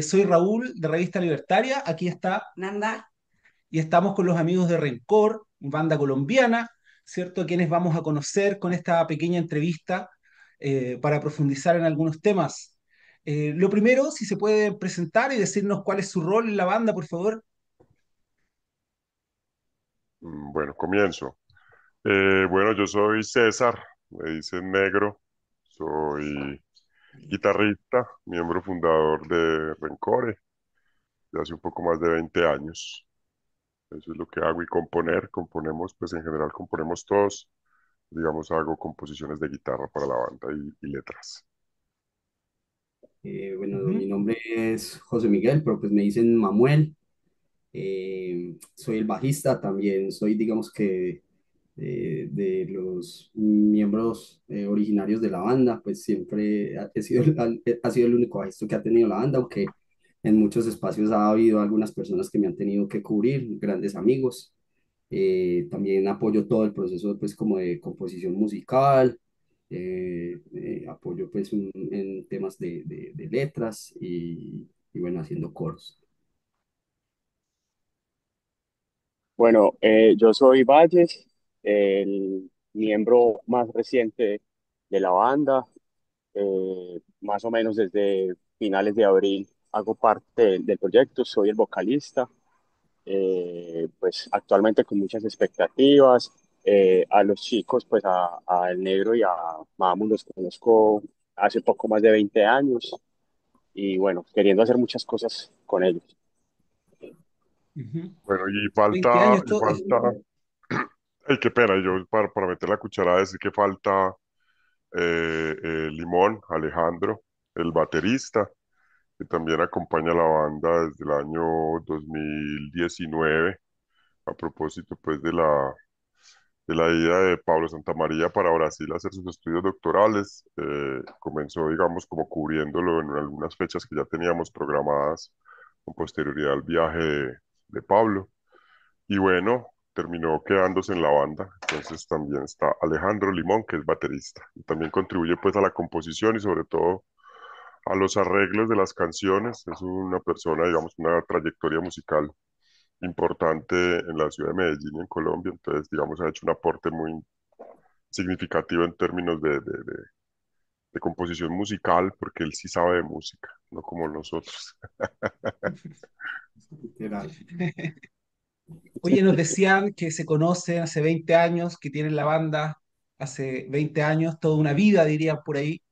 Soy Raúl de Revista Libertaria, aquí está Nanda. y estamos con los amigos de Rencor, banda colombiana, ¿cierto? A quienes vamos a conocer con esta pequeña entrevista para profundizar en algunos temas. Lo primero, si se puede presentar y decirnos cuál es su rol en la banda, por favor. Bueno, comienzo. Bueno, yo soy César, me dicen Negro, soy guitarrista, miembro fundador de Rencore, de hace un poco más de 20 años. Eso es lo que hago y componemos, pues en general componemos todos, digamos, hago composiciones de guitarra para la banda y letras. Bueno, mi Ujú. nombre es José Miguel, pero pues me dicen Mamuel. Soy el bajista, también soy, digamos que, de los miembros originarios de la banda, pues siempre he sido, ha sido el único bajista que ha tenido la banda, aunque en muchos espacios ha habido algunas personas que me han tenido que cubrir, grandes amigos. También apoyo todo el proceso pues como de composición musical, apoyo pues en temas de letras y bueno, haciendo coros. Bueno, yo soy Valles, el miembro más reciente de la banda. Más o menos desde finales de abril hago parte del proyecto, soy el vocalista. Pues actualmente con muchas expectativas. A los chicos, pues a El Negro y a Mamu los conozco hace poco más de 20 años y bueno, queriendo hacer muchas cosas con ellos. Ujú. Bueno, 20 años, y falta, ay, qué pena, yo para meter la cucharada decir que falta Limón, Alejandro, el baterista, que también acompaña a la banda desde el año 2019, a propósito pues de la ida de Pablo Santamaría para Brasil a hacer sus estudios doctorales. Comenzó, digamos, como cubriéndolo en algunas fechas que ya teníamos programadas con posterioridad al viaje de Pablo. Y bueno, terminó quedándose en la banda. Entonces también está Alejandro Limón, que es baterista. Y también contribuye pues a la composición y sobre todo a los arreglos de las canciones. Es una persona, digamos, una trayectoria musical importante en la ciudad de Medellín y en Colombia. Entonces, digamos, ha hecho un aporte muy significativo en términos de composición musical, porque él sí sabe de música, no como nosotros. Literal. Oye, nos decían que se conocen hace 20 años, que tienen la banda hace 20 años, toda una vida, diría por ahí.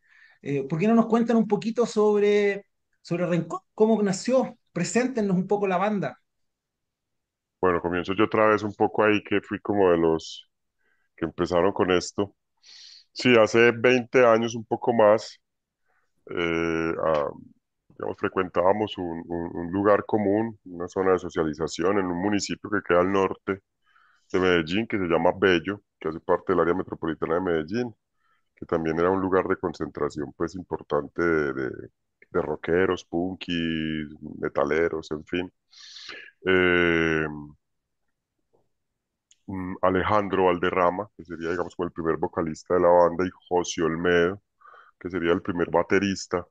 ¿Por qué no nos cuentan un poquito sobre Rencor? ¿Cómo nació? Preséntenos un poco la banda. Bueno, comienzo yo otra vez un poco ahí, que fui como de los que empezaron con esto. Sí, hace 20 años, un poco más, digamos, frecuentábamos un lugar común, una zona de socialización en un municipio que queda al norte de Medellín, que se llama Bello, que hace parte del área metropolitana de Medellín, que también era un lugar de concentración pues importante de rockeros, punkis, metaleros, en fin. Eh, Alejandro Valderrama, que sería, digamos, como el primer vocalista de la banda, y José Olmedo, que sería el primer baterista.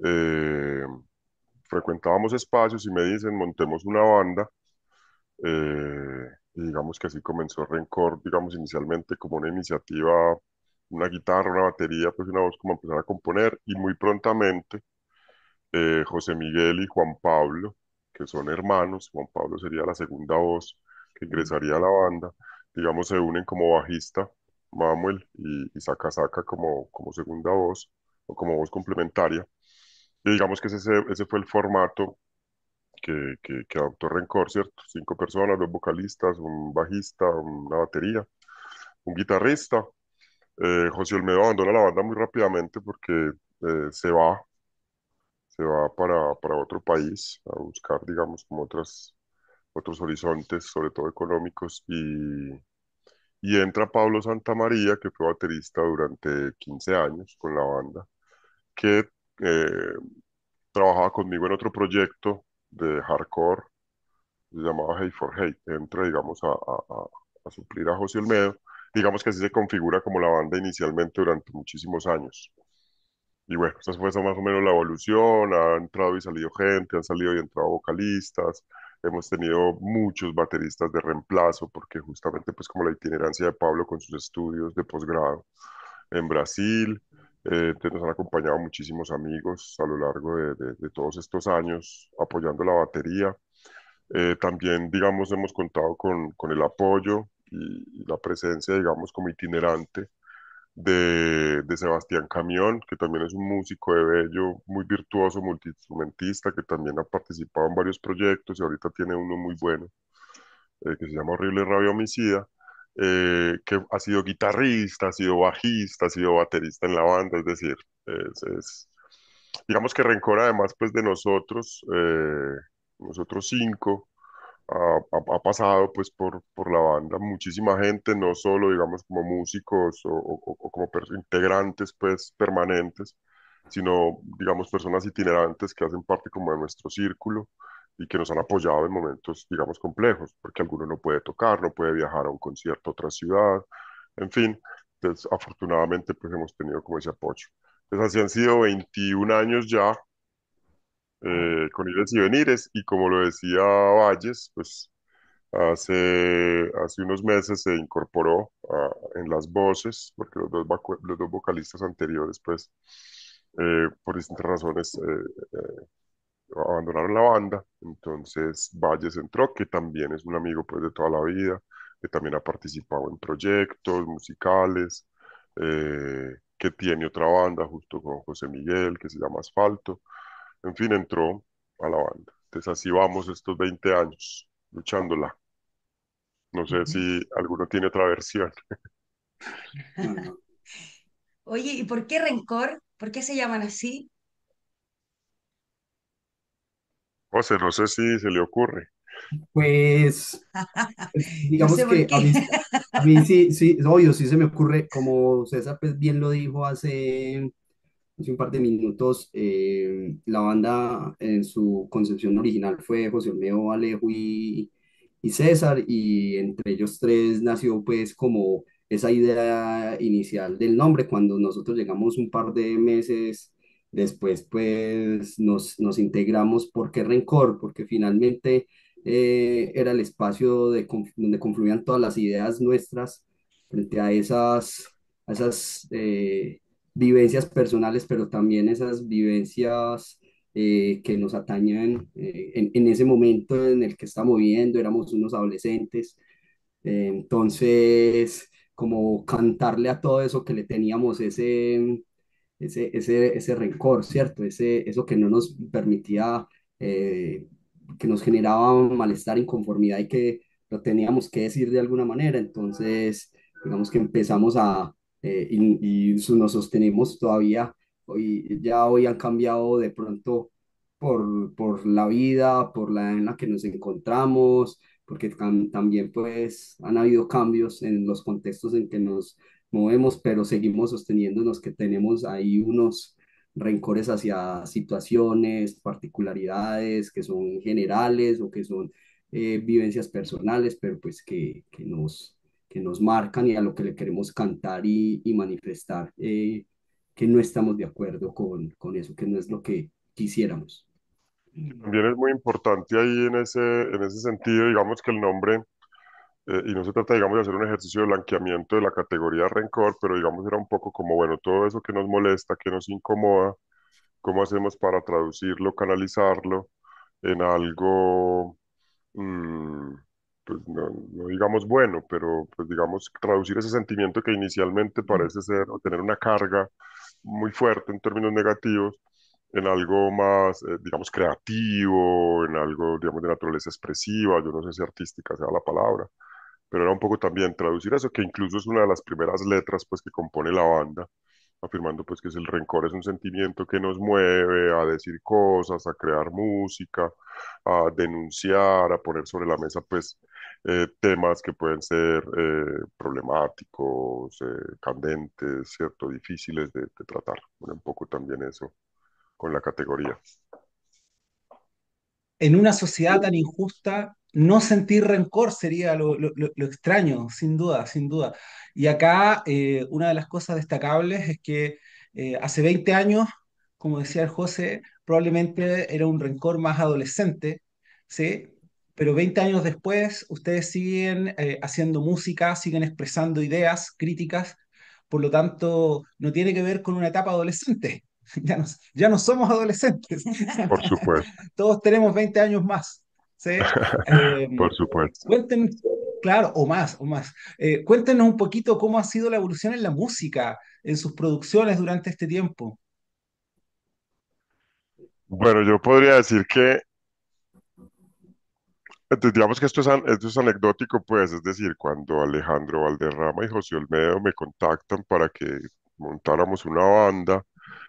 Eh, Frecuentábamos espacios y me dicen, montemos una banda. Y digamos que así comenzó Rencor, digamos, inicialmente como una iniciativa, una guitarra, una batería, pues una voz como empezar a componer, y muy prontamente José Miguel y Juan Pablo, que son hermanos. Juan Pablo sería la segunda voz que ingresaría a la banda, digamos, se unen como bajista Manuel y Saka Saka como segunda voz o como voz complementaria. Y digamos que ese fue el formato que adoptó Rencor, ¿cierto? 5 personas, 2 vocalistas, un bajista, una batería, un guitarrista. José Olmedo abandona la banda muy rápidamente porque se va para otro país a buscar, digamos, como otros horizontes, sobre todo económicos, y entra Pablo Santamaría, que fue baterista durante 15 años con la banda, que eh, trabajaba conmigo en otro proyecto de hardcore, se llamaba Hate for Hate. Entra, digamos, a suplir a José Olmedo, digamos que así se configura como la banda inicialmente durante muchísimos años. Y bueno, esa más o menos la evolución, ha entrado y salido gente, han salido y entrado vocalistas, hemos tenido muchos bateristas de reemplazo, porque justamente pues como la itinerancia de Pablo con sus estudios de posgrado en Brasil, entonces nos han acompañado muchísimos amigos a lo largo de todos estos años apoyando la batería. También, digamos, hemos contado con el apoyo y la presencia, digamos, como itinerante de Sebastián Camión, que también es un músico de Bello, muy virtuoso, multiinstrumentista, que también ha participado en varios proyectos y ahorita tiene uno muy bueno, que se llama Horrible Rabia Homicida, que ha sido guitarrista, ha sido bajista, ha sido baterista en la banda, es decir, digamos que Rencor además pues de nosotros, nosotros cinco, ha pasado pues por la banda muchísima gente, no solo digamos como músicos o como integrantes pues permanentes, sino digamos personas itinerantes que hacen parte como de nuestro círculo y que nos han apoyado en momentos digamos complejos, porque alguno no puede tocar, no puede viajar a un concierto a otra ciudad, en fin, entonces afortunadamente pues hemos tenido como ese apoyo. Entonces así han sido 21 años ya, con ires y venires, y como lo decía Valles, pues hace unos meses se incorporó en las voces, porque los dos vocalistas anteriores, pues, por distintas razones, abandonaron la banda. Entonces, Valles entró, que también es un amigo, pues, de toda la vida, que también ha participado en proyectos musicales, que tiene otra banda justo con José Miguel, que se llama Asfalto. En fin, entró a la banda. Entonces, así vamos estos 20 años, luchándola. No sé Ujú. si alguno tiene otra versión. Ajá. Oye, ¿y por qué rencor? ¿Por qué se llaman así? José, no sé si se le ocurre. Pues, No digamos sé por que qué. a mí sí, sí, obvio, sí se me ocurre, como César pues bien lo dijo hace un par de minutos, la banda en su concepción original fue José Olmedo, Alejo y César, y entre ellos tres nació pues como esa idea inicial del nombre. Cuando nosotros llegamos un par de meses después, pues nos integramos. ¿Por qué Rencor? Porque finalmente era el espacio donde confluían todas las ideas nuestras frente a esas vivencias personales, pero también esas vivencias que nos atañen en ese momento en el que estamos viviendo. Éramos unos adolescentes, entonces como cantarle a todo eso que le teníamos ese rencor, ¿cierto? Eso que no nos permitía, que nos generaba un malestar, inconformidad, y que lo teníamos que decir de alguna manera. Entonces, digamos que empezamos nos sostenemos todavía. Hoy han cambiado de pronto por la vida, por la en la que nos encontramos, porque también pues han habido cambios en los contextos en que nos movemos, pero seguimos sosteniéndonos, que tenemos ahí unos rencores hacia situaciones, particularidades que son generales o que son vivencias personales, pero pues que nos marcan, y a lo que le queremos cantar y manifestar, que no estamos de acuerdo con eso, que no es lo que quisiéramos. También es muy importante ahí en ese sentido, digamos que el nombre, y no se trata, digamos, de hacer un ejercicio de blanqueamiento de la categoría rencor, pero digamos era un poco como, bueno, todo eso que nos molesta, que nos incomoda, ¿cómo hacemos para traducirlo, canalizarlo en algo, mm, pues no digamos bueno, pero pues digamos traducir ese sentimiento que inicialmente parece ser o tener una carga muy fuerte en términos negativos, en algo más, digamos, creativo, en algo, digamos, de naturaleza expresiva, yo no sé si artística sea la palabra, pero era un poco también traducir eso, que incluso es una de las primeras letras, pues, que compone la banda, afirmando, pues, que el rencor es un sentimiento que nos mueve a decir cosas, a crear música, a denunciar, a poner sobre la mesa, pues, temas que pueden ser problemáticos, candentes, ¿cierto? Difíciles de tratar. Bueno, un poco también eso con la categoría. en una sociedad tan injusta, no sentir rencor sería lo extraño, sin duda, sin duda. Y acá una de las cosas destacables es que hace 20 años, como decía el José, probablemente era un rencor más adolescente, ¿sí? Pero 20 años después, ustedes siguen haciendo música, siguen expresando ideas críticas, por lo tanto, no tiene que ver con una etapa adolescente. Ya no somos adolescentes. Por supuesto, Todos tenemos 20 años más. ¿Sí? Eh, por supuesto. cuenten, claro, o más. Cuéntenos un poquito cómo ha sido la evolución en la música, en sus producciones durante este tiempo. Bueno, yo podría decir que, digamos que esto es anecdótico, pues, es decir, cuando Alejandro Valderrama y José Olmedo me contactan para que montáramos una banda,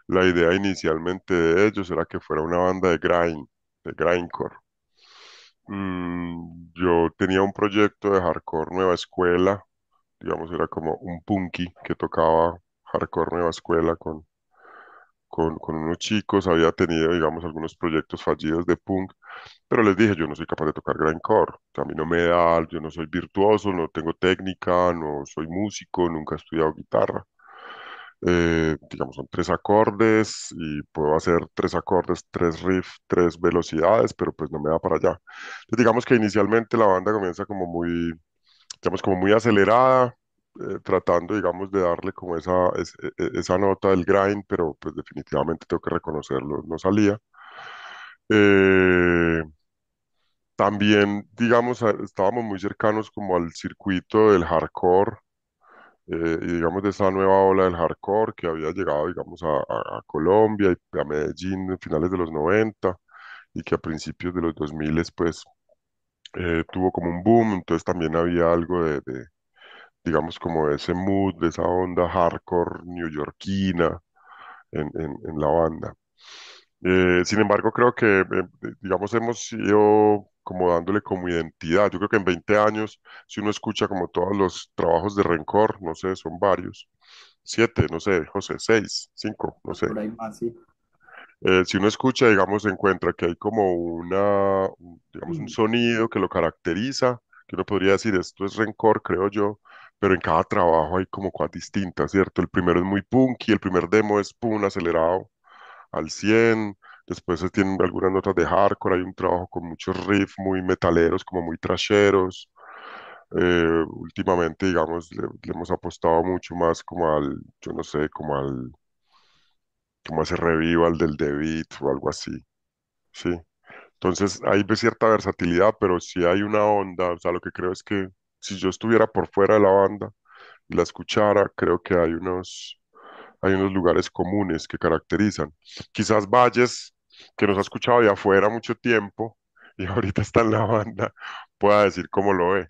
la idea inicialmente de ellos era que fuera una banda de grindcore. Yo tenía un proyecto de hardcore Nueva Escuela, digamos, era como un punky que tocaba hardcore Nueva Escuela con unos chicos, había tenido, digamos, algunos proyectos fallidos de punk, pero les dije, yo no soy capaz de tocar grindcore, o sea, a mí no me da, yo no soy virtuoso, no tengo técnica, no soy músico, nunca he estudiado guitarra. Digamos, son tres acordes y puedo hacer tres acordes, tres riffs, tres velocidades, pero pues no me da para allá. Entonces, digamos que inicialmente la banda comienza como muy, digamos, como muy acelerada, tratando, digamos, de darle como esa nota del grind, pero pues definitivamente tengo que reconocerlo, no salía. Eh, También, digamos, estábamos muy cercanos como al circuito del hardcore, y digamos de esa nueva ola del hardcore que había llegado, digamos, a Colombia y a Medellín en finales de los 90 y que a principios de los 2000 pues tuvo como un boom, entonces también había algo digamos, como de ese mood, de esa onda hardcore neoyorquina en la banda. Sin embargo, creo que, digamos, hemos ido como dándole como identidad. Yo creo que en 20 años, si uno escucha como todos los trabajos de Rencor, no sé, son varios, 7, no sé, José, 6, 5, no sé. Por ahí más, sí. Si uno escucha, digamos, encuentra que hay como digamos, un sonido que lo caracteriza, que uno podría decir, esto es Rencor, creo yo, pero en cada trabajo hay como cosas distintas, ¿cierto? El primero es muy punky, el primer demo es pum, acelerado al 100. Después se tienen algunas notas de hardcore, hay un trabajo con muchos riffs muy metaleros, como muy trasheros. Últimamente, digamos, le hemos apostado mucho más como yo no sé, como a ese revival del The Beat o algo así, ¿sí? Entonces hay cierta versatilidad, pero sí hay una onda, o sea, lo que creo es que si yo estuviera por fuera de la banda y la escuchara, creo que hay unos lugares comunes que caracterizan. Quizás Valles, que nos ha escuchado de afuera mucho tiempo y ahorita está en la banda, pueda decir cómo lo ve.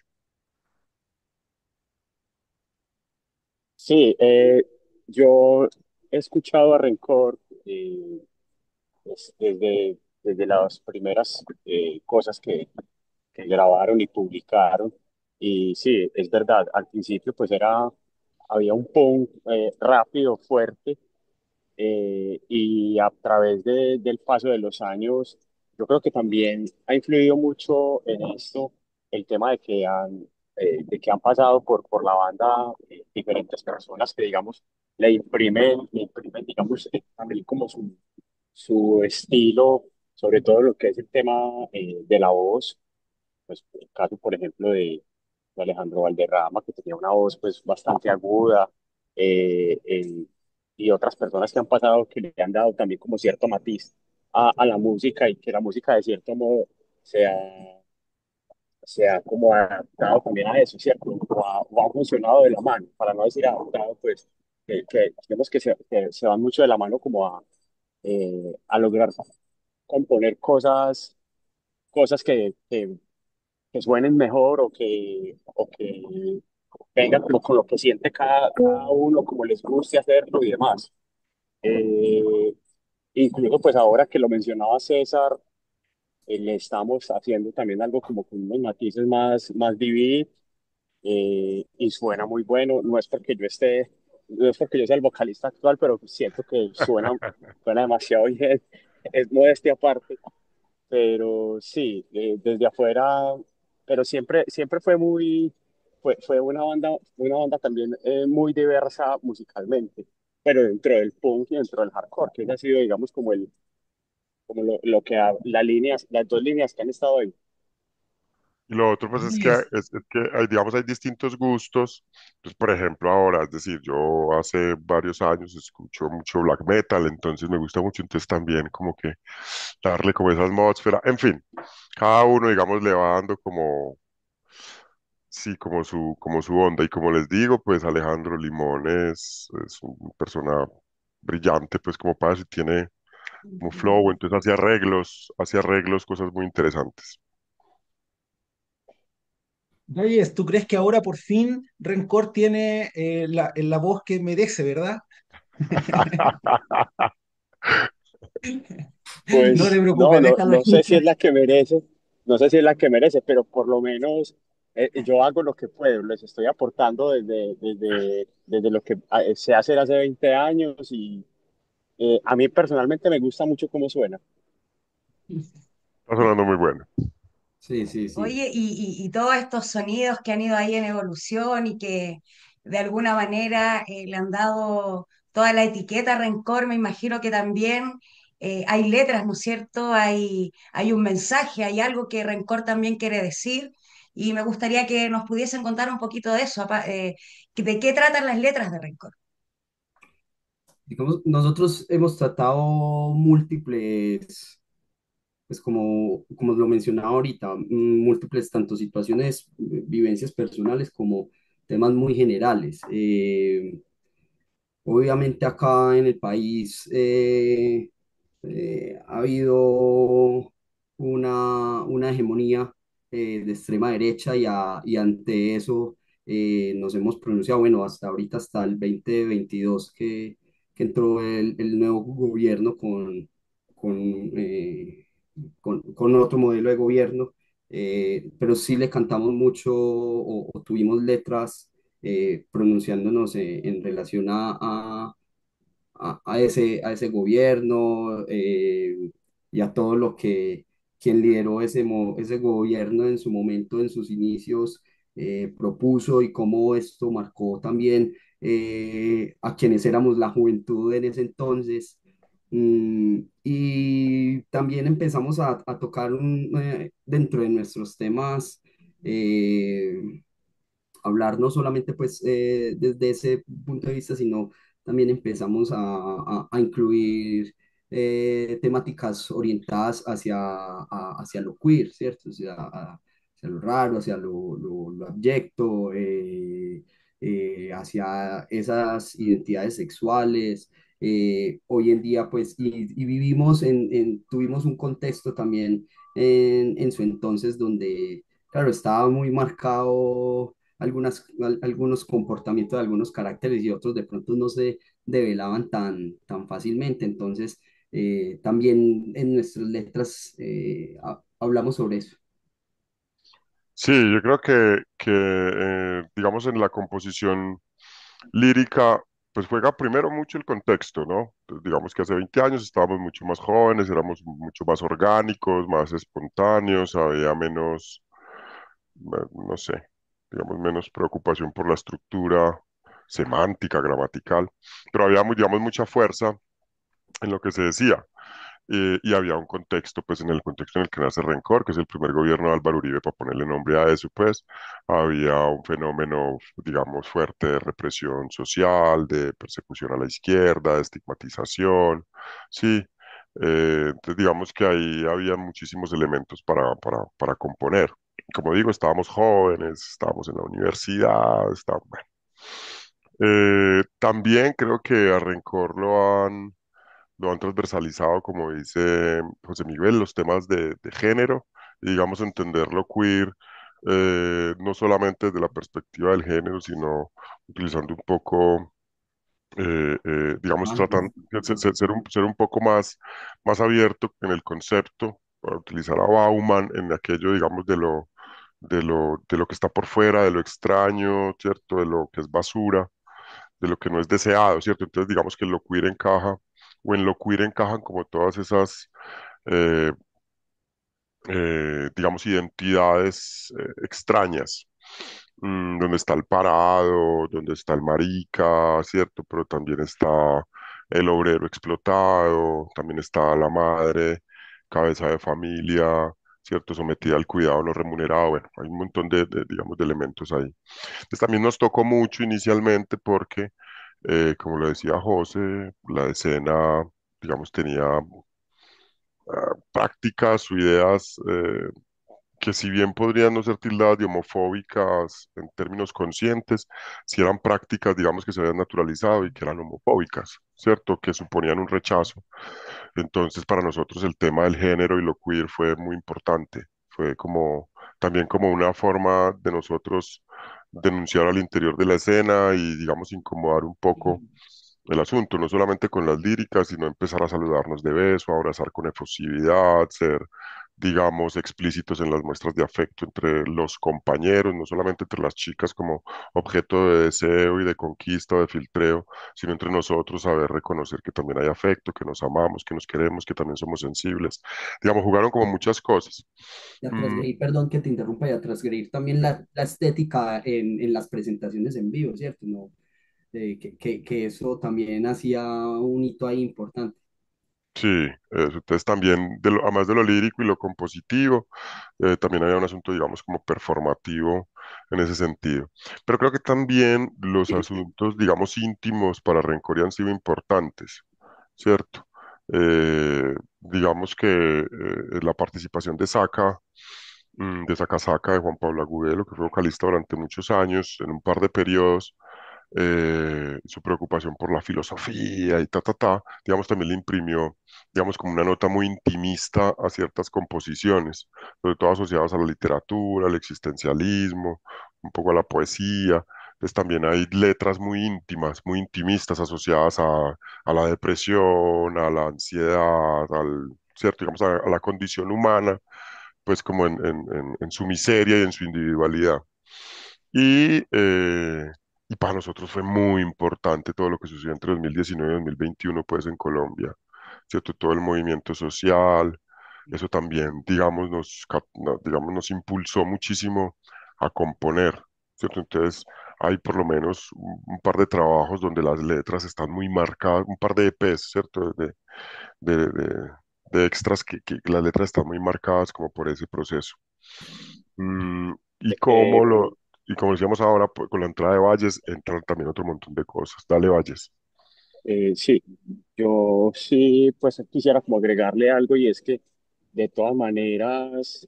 Sí, yo he escuchado a Rencor desde las primeras cosas que grabaron y publicaron. Y sí, es verdad, al principio pues había un punk rápido, fuerte, y a través del paso de los años, yo creo que también ha influido mucho en esto el tema de que han pasado por la banda diferentes personas que, digamos, le imprimen, digamos, también como su estilo, sobre todo lo que es el tema de la voz, pues el caso, por ejemplo, de Alejandro Valderrama, que tenía una voz pues bastante aguda, y otras personas que han pasado que le han dado también como cierto matiz a la música y que la música de cierto modo se ha, se ha como adaptado también a eso, ¿cierto? O ha funcionado de la mano, para no decir adaptado, pues que digamos que se van mucho de la mano como a lograr componer cosas que suenen mejor o que vengan como con lo que siente cada uno, como les guste hacerlo y demás. Eh, Incluso pues ahora que lo mencionaba César, le estamos haciendo también algo como con unos matices más vividos, y suena muy bueno. No es porque yo sea el vocalista actual, pero siento que suena demasiado bien. Es modestia aparte, pero sí, desde afuera, pero siempre fue fue una banda también muy diversa musicalmente, pero dentro del punk y dentro del hardcore, que ese ha sido, digamos, como lo que las dos líneas que han estado ahí. Y lo otro, pues Oye, es que hay, digamos, hay distintos gustos. Pues, por ejemplo, ahora, es decir, yo hace varios años escucho mucho black metal, entonces me gusta mucho, entonces también como que darle como esa atmósfera. En fin, cada uno, digamos, le va dando como, sí, como su onda. Y como les digo, pues Alejandro Limón es una persona brillante, pues como para eso, y tiene como flow, entonces hace arreglos, cosas muy interesantes. Reyes, ¿tú crees que ahora por fin Rencor tiene la voz que merece, verdad? No te Pues preocupes, déjalo no ahí. sé si es la que merece, no sé si es la que merece, pero por lo menos yo hago lo que puedo, les estoy aportando desde lo que sé hacer hace 20 años y a mí personalmente me gusta mucho cómo suena. Está sonando muy bueno. Sí, sí, sí. Oye, y todos estos sonidos que han ido ahí en evolución y que de alguna manera le han dado toda la etiqueta Rencor, me imagino que también hay letras, ¿no es cierto? Hay un mensaje, hay algo que Rencor también quiere decir. Y me gustaría que nos pudiesen contar un poquito de eso, de qué tratan las letras de Rencor. Digamos, nosotros hemos tratado múltiples, pues como lo mencionaba ahorita, múltiples tanto situaciones, vivencias personales como temas muy generales. Obviamente acá en el país ha habido una hegemonía de extrema derecha y ante eso nos hemos pronunciado, bueno, hasta ahorita, hasta el 2022 que entró el nuevo gobierno con, eh, con otro modelo de gobierno, pero sí le cantamos mucho o tuvimos letras pronunciándonos en relación a ese gobierno y a todo lo que quien lideró ese gobierno en su momento, en sus inicios, propuso y cómo esto marcó también a quienes éramos la juventud en ese entonces. Y también empezamos a tocar dentro de nuestros temas. Hablar no solamente pues desde ese punto de vista, sino también empezamos a incluir temáticas orientadas hacia lo queer, ¿cierto? O sea, hacia lo raro, hacia lo abyecto, hacia esas identidades sexuales. Hoy en día, pues, y vivimos tuvimos un contexto también en su entonces donde, claro, estaba muy marcado algunos comportamientos de algunos caracteres y otros de pronto no se develaban tan fácilmente. Entonces, también en nuestras letras hablamos sobre eso. Sí, yo creo que digamos, en la composición lírica, pues juega primero mucho el contexto, ¿no? Entonces, digamos que hace 20 años estábamos mucho más jóvenes, éramos mucho más orgánicos, más espontáneos, había menos, no sé, digamos, menos preocupación por la estructura semántica, gramatical, pero había, digamos, mucha fuerza en lo que se decía. Y había un contexto, pues en el contexto en el que nace Rencor, que es el primer gobierno de Álvaro Uribe, para ponerle nombre a eso, pues había un fenómeno, digamos, fuerte de represión social, de persecución a la izquierda, de estigmatización, sí. Entonces, digamos que ahí había muchísimos elementos para componer. Como digo, estábamos jóvenes, estábamos en la universidad, estábamos, bueno. También creo que a Rencor lo han transversalizado, como dice José Miguel, los temas de género, y digamos entenderlo queer, no solamente desde la perspectiva del género, sino utilizando un poco, digamos, Antes, tratando ser un poco más abierto en el concepto, para utilizar a Bauman en aquello, digamos, de lo que está por fuera, de lo extraño, ¿cierto? De lo que es basura, de lo que no es deseado, ¿cierto? Entonces, digamos que en lo queer encaja, o en lo queer encajan como todas esas, eh, digamos, identidades extrañas, donde está el parado, donde está el marica, ¿cierto? Pero también está el obrero explotado, también está la madre, cabeza de familia, ¿cierto? Sometida al cuidado no remunerado. Bueno, hay un montón digamos, de elementos ahí. Entonces también nos tocó mucho inicialmente porque, como lo decía José, la escena, digamos, tenía prácticas o ideas que si bien podrían no ser tildadas de homofóbicas en términos conscientes, si eran prácticas, digamos, que se habían naturalizado y que eran homofóbicas, ¿cierto? Que suponían un rechazo. Entonces, para nosotros el tema del género y lo queer fue muy importante. Fue como, también como una forma de nosotros denunciar al interior de la escena y, digamos, incomodar un poco el asunto, no solamente con las líricas, sino empezar a saludarnos de beso, a abrazar con efusividad, ser, digamos, explícitos en las muestras de afecto entre los compañeros, no solamente entre las chicas como objeto de deseo y de conquista o de filtreo, sino entre nosotros saber reconocer que también hay afecto, que nos amamos, que nos queremos, que también somos sensibles. Digamos, jugaron como muchas cosas. Y a Mm, transgredir, perdón que te interrumpa, y a transgredir también la estética en las presentaciones en vivo, ¿cierto? ¿No? Que eso también hacía un hito ahí importante. sí, eso. Entonces también, además de lo lírico y lo compositivo, también había un asunto, digamos, como performativo en ese sentido. Pero creo que también los asuntos, digamos, íntimos para Rencoret han sido importantes, ¿cierto? Digamos que la participación de Saca Saca, de Juan Pablo Agudelo, que fue vocalista durante muchos años, en un par de periodos, su preocupación por la filosofía y digamos, también le imprimió, digamos, como una nota muy intimista a ciertas composiciones, sobre todo asociadas a la literatura, al existencialismo, un poco a la poesía. Entonces también hay letras muy íntimas, muy intimistas asociadas a la depresión, a la ansiedad, cierto, digamos, a la condición humana, pues como en su miseria y en su individualidad. Y, eh, y para nosotros fue muy importante todo lo que sucedió entre 2019 y 2021, pues en Colombia, ¿cierto? Todo el movimiento social, eso también, digamos, digamos, nos impulsó muchísimo a componer, ¿cierto? Entonces, hay por lo menos un par de trabajos donde las letras están muy marcadas, un par de EPs, ¿cierto? De, de- de extras que las letras están muy marcadas como por ese proceso. Mm, y Eh, como y como decíamos ahora, pues, con la entrada de Valles entran también otro montón de cosas. Dale, Valles. sí, yo sí, pues quisiera como agregarle algo y es que de todas maneras,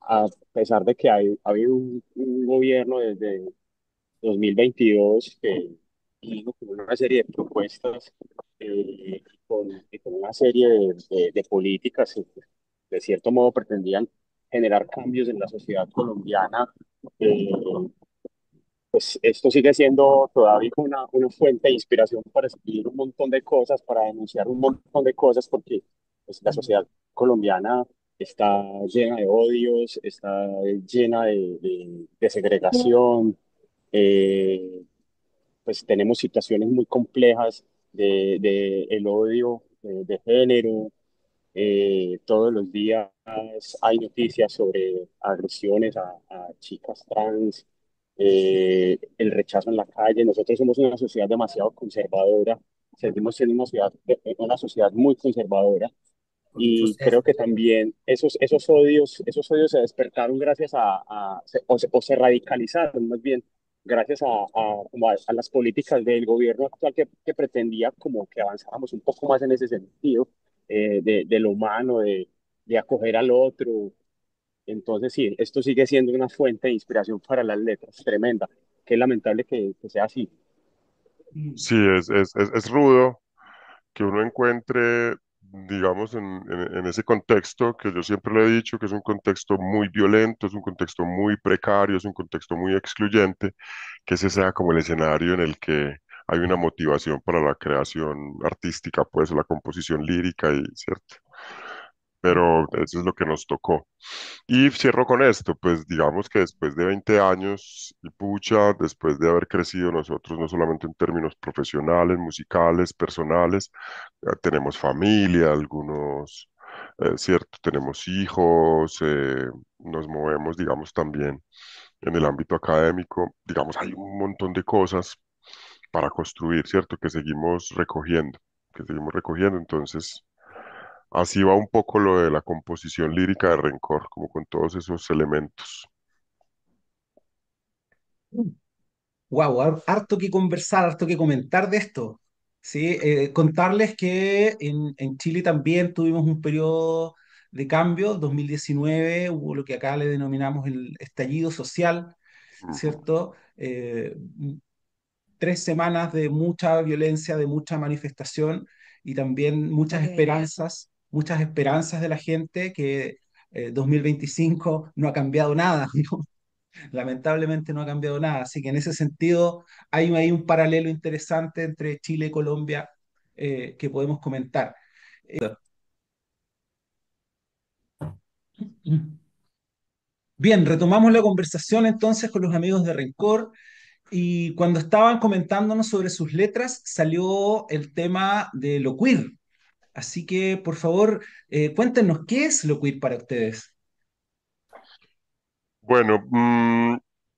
a pesar de que ha habido un gobierno desde 2022 que vino con una serie de propuestas y con una serie de políticas que de cierto modo pretendían generar cambios en la sociedad colombiana, eh, pues esto sigue siendo todavía una fuente de inspiración para escribir un montón de cosas, para denunciar un montón de cosas, porque pues, la sociedad colombiana está llena de odios, está llena de segregación, eh, pues tenemos situaciones muy complejas de el odio de género. Todos los días hay noticias sobre agresiones a chicas trans, el rechazo en la calle. Nosotros somos una sociedad demasiado conservadora, seguimos siendo una sociedad muy conservadora Con muchos y creo que sesgos. también esos odios se despertaron gracias o se radicalizaron más bien gracias como a las políticas del gobierno actual que pretendía como que avanzáramos un poco más en ese sentido, de lo humano, de acoger al otro. Entonces sí, esto sigue siendo una fuente de inspiración para las letras, tremenda. Qué lamentable que sea así. Sí, es rudo que uno encuentre, digamos, en ese contexto que yo siempre le he dicho que es un contexto muy violento, es un contexto muy precario, es un contexto muy excluyente, que ese sea como el escenario en el que hay una motivación para la creación artística, pues la composición lírica y cierto. Pero eso es lo que nos tocó. Y cierro con esto, pues digamos que después de 20 años y pucha, después de haber crecido nosotros, no solamente en términos profesionales, musicales, personales, tenemos familia, algunos ¿cierto? Tenemos hijos, nos movemos, digamos, también en el ámbito académico, digamos, hay un montón de cosas para construir, ¿cierto? Que seguimos recogiendo, entonces así va un poco lo de la composición lírica de Rencor, como con todos esos elementos. Wow, harto que conversar, harto que comentar de esto. Sí, contarles que en Chile también tuvimos un periodo de cambio, 2019, hubo lo que acá le denominamos el estallido social, Ujú, ¿cierto? 3 semanas de mucha violencia, de mucha manifestación y también Horrible. muchas esperanzas de la gente que 2025 no ha cambiado nada, ¿no? Lamentablemente no ha cambiado nada. Así que en ese sentido hay ahí un paralelo interesante entre Chile y Colombia que podemos comentar. Bien, retomamos la conversación entonces con los amigos de Rencor y cuando estaban comentándonos sobre sus letras salió el tema de lo queer. Así que, por favor, cuéntenos qué es lo queer para ustedes. Bueno,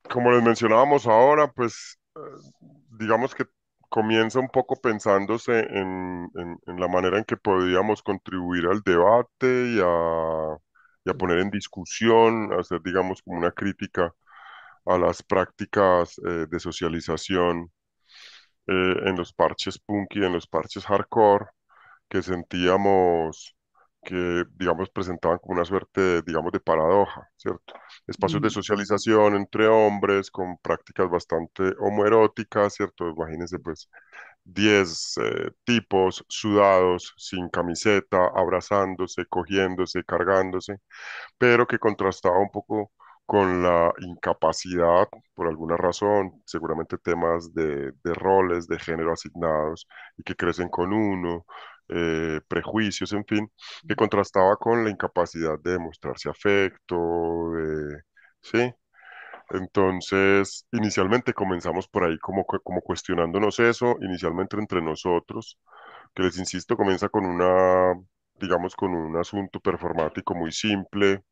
como les mencionábamos ahora, pues digamos que comienza un poco pensándose en la manera en que podíamos contribuir al debate y a poner en discusión, hacer, digamos, como una crítica a las prácticas de socialización en los parches punk y en los parches hardcore que sentíamos que, digamos, presentaban como una suerte, digamos, de paradoja, ¿cierto? Espacios de Mm, socialización entre hombres con prácticas bastante homoeróticas, ¿cierto? Imagínense, pues, 10 tipos sudados, sin camiseta, abrazándose, cogiéndose, cargándose, pero que contrastaba un poco con la incapacidad, por alguna razón, seguramente temas de roles, de género asignados y que crecen con uno, prejuicios, en fin, que contrastaba con la incapacidad de demostrarse afecto, ¿sí? Entonces, inicialmente comenzamos por ahí como cuestionándonos eso, inicialmente entre nosotros, que les insisto, comienza con digamos, con un asunto performático muy simple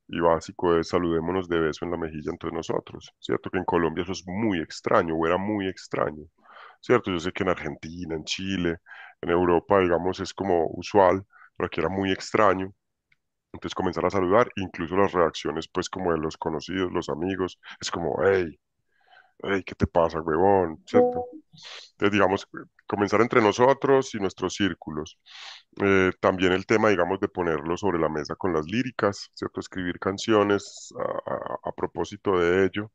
y básico es saludémonos de beso en la mejilla entre nosotros, ¿cierto? Que en Colombia eso es muy extraño, o era muy extraño, ¿cierto? Yo sé que en Argentina, en Chile, en Europa, digamos, es como usual, pero aquí era muy extraño. Entonces comenzar a saludar, incluso las reacciones, pues, como de los conocidos, los amigos, es como, hey, hey, ¿qué te pasa, huevón? ¿Cierto? Entonces, digamos, comenzar entre nosotros y nuestros círculos. También el tema, digamos, de ponerlo sobre la mesa con las líricas, ¿cierto? Escribir canciones a propósito de ello.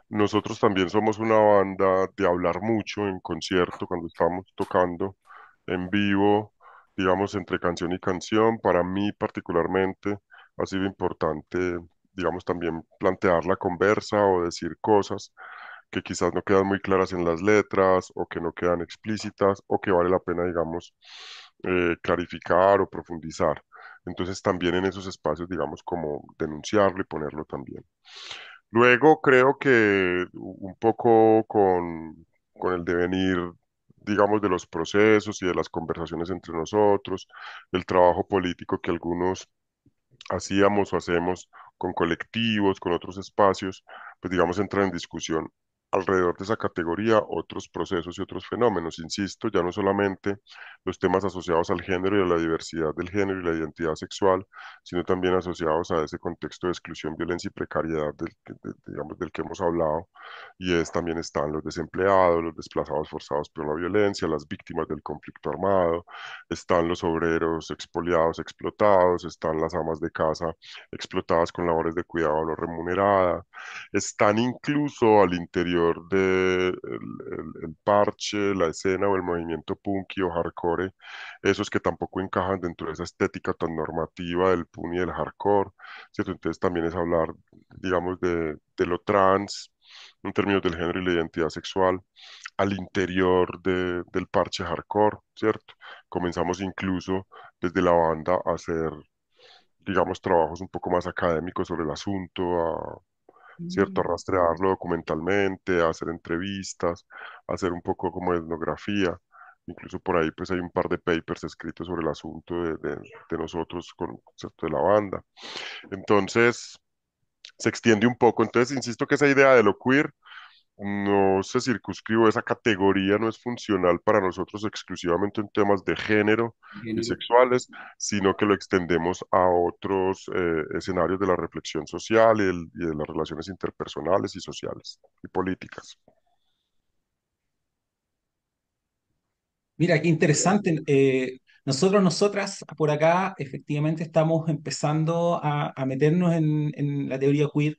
Nosotros también somos una banda de hablar mucho en concierto cuando estamos tocando en vivo, digamos, entre canción y canción. Para mí particularmente ha sido importante, digamos, también plantear la conversa o decir cosas que quizás no quedan muy claras en las letras o que no quedan explícitas o que vale la pena, digamos, clarificar o profundizar. Entonces también en esos espacios, digamos, como denunciarlo y ponerlo también. Luego creo que un poco con el devenir, digamos, de los procesos y de las conversaciones entre nosotros, del trabajo político que algunos hacíamos o hacemos con colectivos, con otros espacios, pues digamos entran en discusión alrededor de esa categoría otros procesos y otros fenómenos. Insisto, ya no solamente los temas asociados al género y a la diversidad del género y la identidad sexual, sino también asociados a ese contexto de exclusión, violencia y precariedad digamos, del que hemos hablado. Y también están los desempleados, los desplazados forzados por la violencia, las víctimas del conflicto armado, están los obreros expoliados, explotados, están las amas de casa explotadas con labores de cuidado no remuneradas, están incluso al interior de el parche, la escena o el movimiento punky o hardcore, esos que tampoco encajan dentro de esa estética tan normativa del punk y del hardcore, ¿cierto? Entonces también es hablar, digamos, de lo trans en términos del género y la identidad sexual al interior del parche hardcore, ¿cierto? Comenzamos incluso desde la banda a hacer, digamos, trabajos un poco más académicos sobre el asunto, ¿cierto? A mm, rastrearlo documentalmente, a hacer entrevistas, a hacer un poco como etnografía. Incluso por ahí pues hay un par de papers escritos sobre el asunto de nosotros con el concepto de la banda. Entonces se extiende un poco. Entonces insisto que esa idea de lo queer no se circunscribe, esa categoría no es funcional para nosotros exclusivamente en temas de género y género. sexuales, sino que lo extendemos a otros escenarios de la reflexión social y de las relaciones interpersonales y sociales y políticas. Mira, qué interesante. Nosotros, nosotras, por acá, efectivamente estamos empezando a meternos en la teoría queer.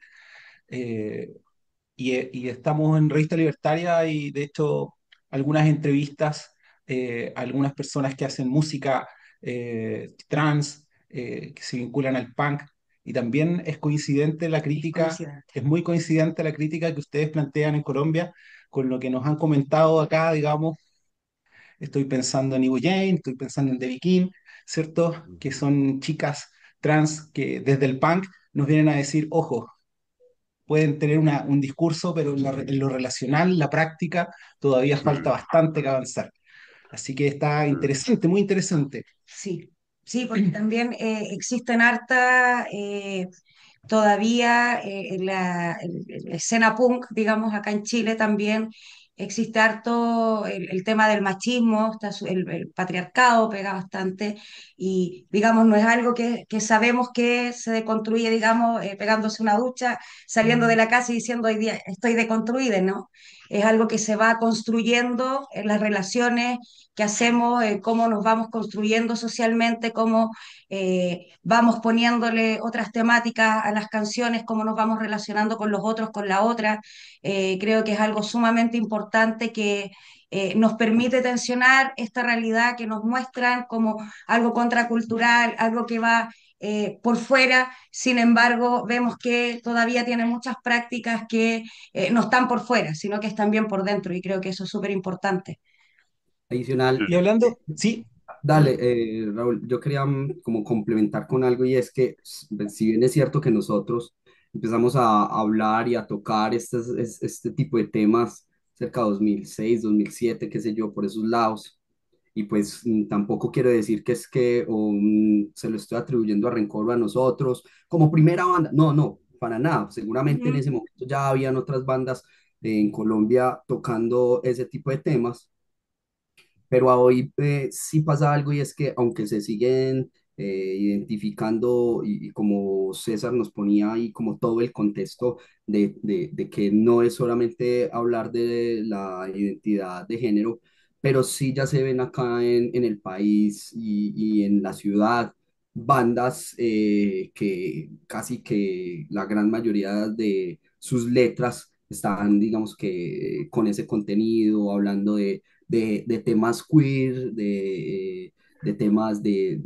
eh, y estamos en Revista Libertaria y de hecho algunas entrevistas a algunas personas que hacen música trans, que se vinculan al punk, y también es coincidente la Es crítica, coincidente. es muy coincidente la crítica que ustedes plantean en Colombia con lo que nos han comentado acá, digamos. Estoy pensando en Ivo Jane, estoy pensando en Debbie King, ¿cierto? Que Ujú. son chicas trans que desde el punk nos vienen a decir, ojo, pueden tener un discurso, pero en lo relacional, la práctica, todavía Sí, falta bastante que avanzar. Así que está sí, interesante, muy interesante. Sí, sí, porque también existen harta todavía en la escena punk, digamos, acá en Chile también existe harto el tema del machismo, el patriarcado pega bastante y, digamos, no es algo que sabemos que se deconstruye, digamos, pegándose una ducha, saliendo de la casa y diciendo hoy día estoy deconstruida, ¿no? Es algo que se va construyendo en las relaciones que hacemos, cómo nos vamos construyendo socialmente, cómo vamos poniéndole otras temáticas a las canciones, cómo nos vamos relacionando con los otros, con la otra. Creo que es algo sumamente importante que nos permite tensionar esta realidad que nos muestran como algo contracultural, algo que va por fuera. Sin embargo, vemos que todavía tiene muchas prácticas que no están por fuera, sino que están bien por dentro, y creo que eso es súper importante. Adicional, Y hablando, sí, dale, Raúl, yo quería como complementar con algo y es que si bien es cierto que nosotros empezamos a hablar y a tocar este tipo de temas cerca de 2006, 2007, qué sé yo, por esos lados, y pues tampoco quiero decir que es que se lo estoy atribuyendo a Rencor o a nosotros como primera banda, no, no, para nada, seguramente en Ujú. ese momento ya habían otras bandas en Colombia tocando ese tipo de temas, pero a hoy sí pasa algo y es que aunque se siguen identificando y como César nos ponía ahí como todo el contexto de que no es solamente hablar de la identidad de género, pero sí ya se ven acá en el país y en la ciudad bandas que casi que la gran mayoría de sus letras están, digamos que, con ese contenido, hablando de temas queer, de temas de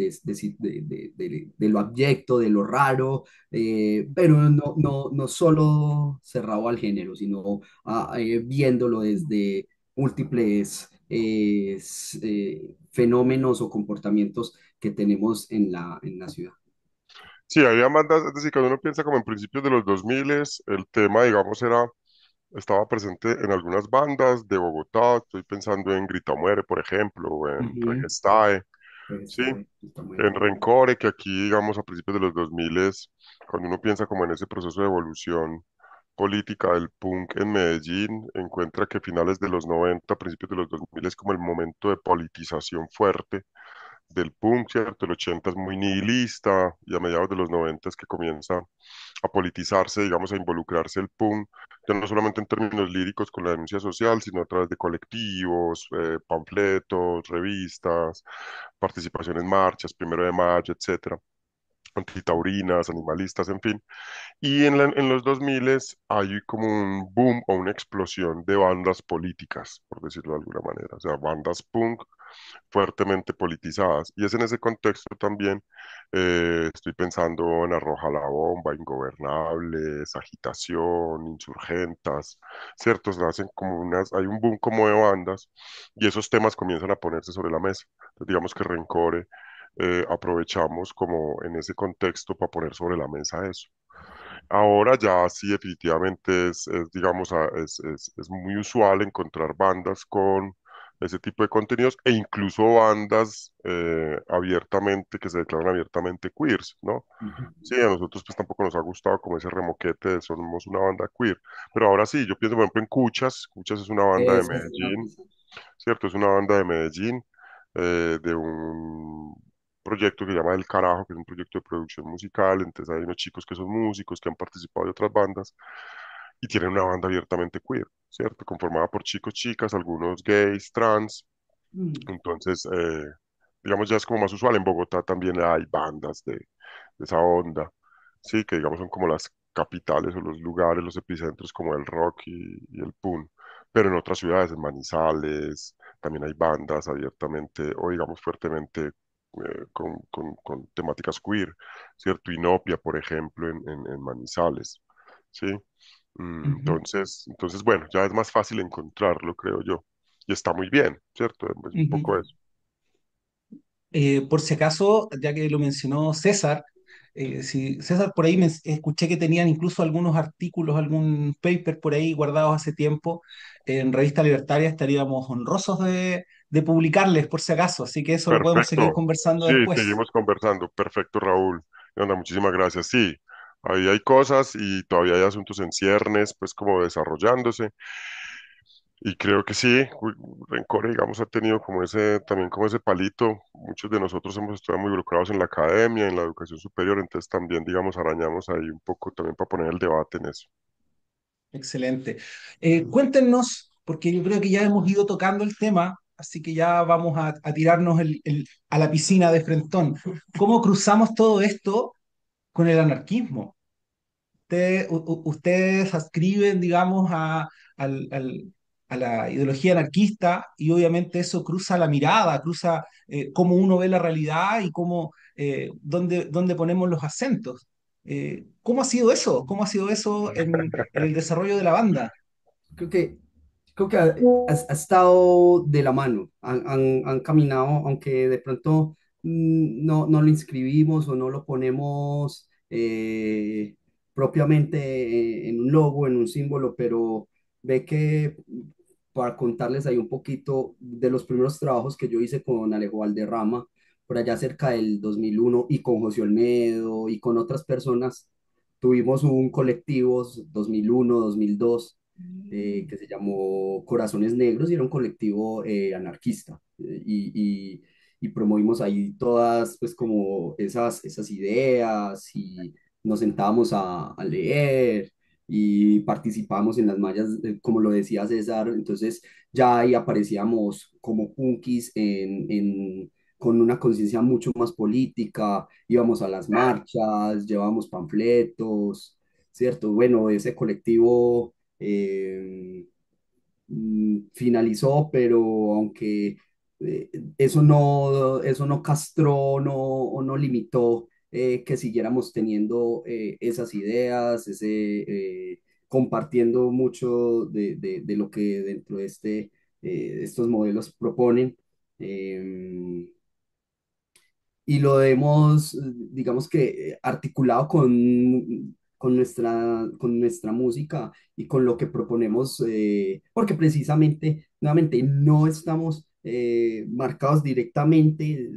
lo abyecto, de lo raro, pero no solo cerrado al género, sino viéndolo desde múltiples fenómenos o comportamientos que tenemos en la ciudad. sí, había bandas, es decir, cuando uno piensa como en principios de los 2000, el tema, digamos, estaba presente en algunas bandas de Bogotá, estoy pensando en Grita Muere, por ejemplo, o en Ujú. Regestae, Pues sí, está muy en Rencore, que aquí, digamos, a principios de los 2000, cuando uno piensa como en ese proceso de evolución política del punk en Medellín, encuentra que finales de los 90, principios de los 2000 es como el momento de politización fuerte del punk, ¿cierto? El 80 es muy nihilista y a mediados de los 90 es que comienza a politizarse, digamos, a involucrarse el punk, ya no solamente en términos líricos con la denuncia social, sino a través de colectivos, panfletos, revistas, participación en marchas, 1 de mayo, etcétera, antitaurinas, animalistas, en fin. Y en los 2000 hay como un boom o una explosión de bandas políticas, por decirlo de alguna manera, o sea, bandas punk fuertemente politizadas. Y es en ese contexto también, estoy pensando en Arroja la Bomba, Ingobernables, Agitación, Insurgentas, ¿cierto? Se hacen como hay un boom como de bandas y esos temas comienzan a ponerse sobre la mesa. Entonces, digamos que Rencore, aprovechamos como en ese contexto para poner sobre la mesa eso. Ahora ya sí definitivamente digamos, es muy usual encontrar bandas con ese tipo de contenidos e incluso bandas abiertamente, que se declaran abiertamente queers, ¿no? Ujú. Sí, a nosotros pues tampoco nos ha gustado como ese remoquete de somos una banda queer, pero ahora sí, yo pienso por ejemplo en Cuchas, Cuchas es una banda de Esa es la Medellín, cosa. ¿cierto? Es una banda de Medellín, de un proyecto que se llama El Carajo, que es un proyecto de producción musical, entonces hay unos chicos que son músicos, que han participado de otras bandas, y tienen una banda abiertamente queer, ¿cierto? Conformada por chicos, chicas, algunos gays, trans, Mm, entonces, digamos, ya es como más usual. En Bogotá también hay bandas de esa onda, sí, que digamos son como las capitales o los lugares, los epicentros como el rock y el punk. Pero en otras ciudades, en Manizales, también hay bandas abiertamente o digamos fuertemente con temáticas queer, ¿cierto? Inopia, por ejemplo, en Manizales, ¿sí? ujú, Entonces, bueno, ya es más fácil encontrarlo, creo yo. Y está muy bien, ¿cierto? Es un ujú. poco eso. Por si acaso, ya que lo mencionó César, si César por ahí escuché que tenían incluso algunos artículos, algún paper por ahí guardados hace tiempo en Revista Libertaria, estaríamos honrosos de publicarles por si acaso, así que eso lo podemos seguir Perfecto. conversando Sí, después. seguimos conversando. Perfecto, Raúl. Anda, muchísimas gracias. Sí, ahí hay cosas y todavía hay asuntos en ciernes, pues como desarrollándose. Y creo que sí, Rencor, digamos, ha tenido como ese, también como ese palito. Muchos de nosotros hemos estado muy involucrados en la academia, en la educación superior, entonces también, digamos, arañamos ahí un poco también para poner el debate en eso. Excelente. Cuéntenos, porque yo creo que ya hemos ido tocando el tema, así que ya vamos a tirarnos a la piscina de frentón. ¿Cómo cruzamos todo esto con el anarquismo? Ustedes adscriben, digamos, a la ideología anarquista y obviamente eso cruza la mirada, cruza cómo uno ve la realidad y cómo, dónde ponemos los acentos. ¿Cómo ha sido eso? ¿Cómo ha sido eso en el desarrollo de la banda? Creo que, creo que ha estado de la mano, han caminado, aunque de pronto no lo inscribimos o no lo ponemos propiamente en un logo, en un símbolo, pero ve que para contarles ahí un poquito de los primeros trabajos que yo hice con Alejo Valderrama, por allá cerca del 2001 y con José Olmedo y con otras personas, tuvimos un colectivo 2001, 2002 que se llamó Corazones Negros y era un colectivo anarquista y promovimos ahí todas pues como esas ideas y nos sentábamos a leer y participamos en las mallas, como lo decía César, entonces ya ahí aparecíamos como punkis con una conciencia mucho más política, íbamos a las marchas, llevábamos panfletos, ¿cierto? Bueno, ese colectivo finalizó, pero aunque eso no castró no, o no limitó que siguiéramos teniendo esas ideas, compartiendo mucho de lo que dentro de estos modelos proponen. Eh, y lo hemos, digamos que, articulado con nuestra música y con lo que proponemos, porque precisamente, nuevamente, no estamos marcados directamente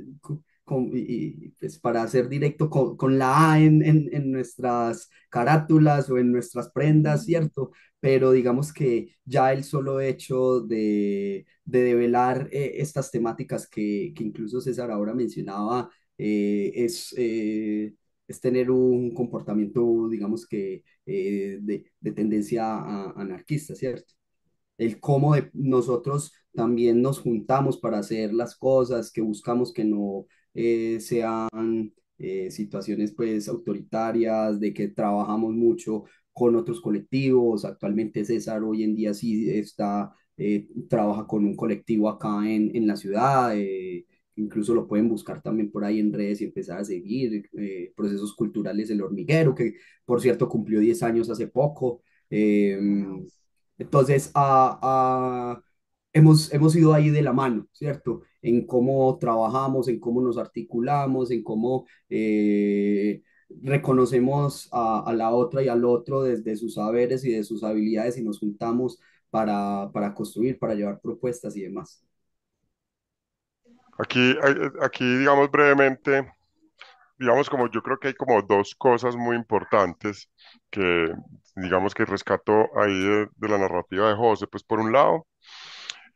pues, para ser directo con la A en nuestras carátulas o en nuestras prendas, ¿cierto? Pero digamos que ya el solo hecho de develar estas temáticas que incluso César ahora mencionaba, eh, es, eh, es tener un comportamiento, digamos que, de tendencia anarquista, ¿cierto? El cómo nosotros también nos juntamos para hacer las cosas, que buscamos que no sean situaciones pues autoritarias, de que trabajamos mucho con otros colectivos. Actualmente César hoy en día sí trabaja con un colectivo acá en la ciudad. Incluso lo pueden buscar también por ahí en redes y empezar a seguir. Procesos Culturales El Hormiguero, que por cierto cumplió 10 años hace poco. Wow. Entonces, hemos ido ahí de la mano, ¿cierto? En cómo trabajamos, en cómo nos articulamos, en cómo reconocemos a la otra y al otro desde sus saberes y de sus habilidades y nos juntamos para construir, para llevar propuestas y demás. Aquí, digamos brevemente, digamos como yo creo que hay como dos cosas muy importantes que, digamos que rescató ahí de la narrativa de José. Pues por un lado,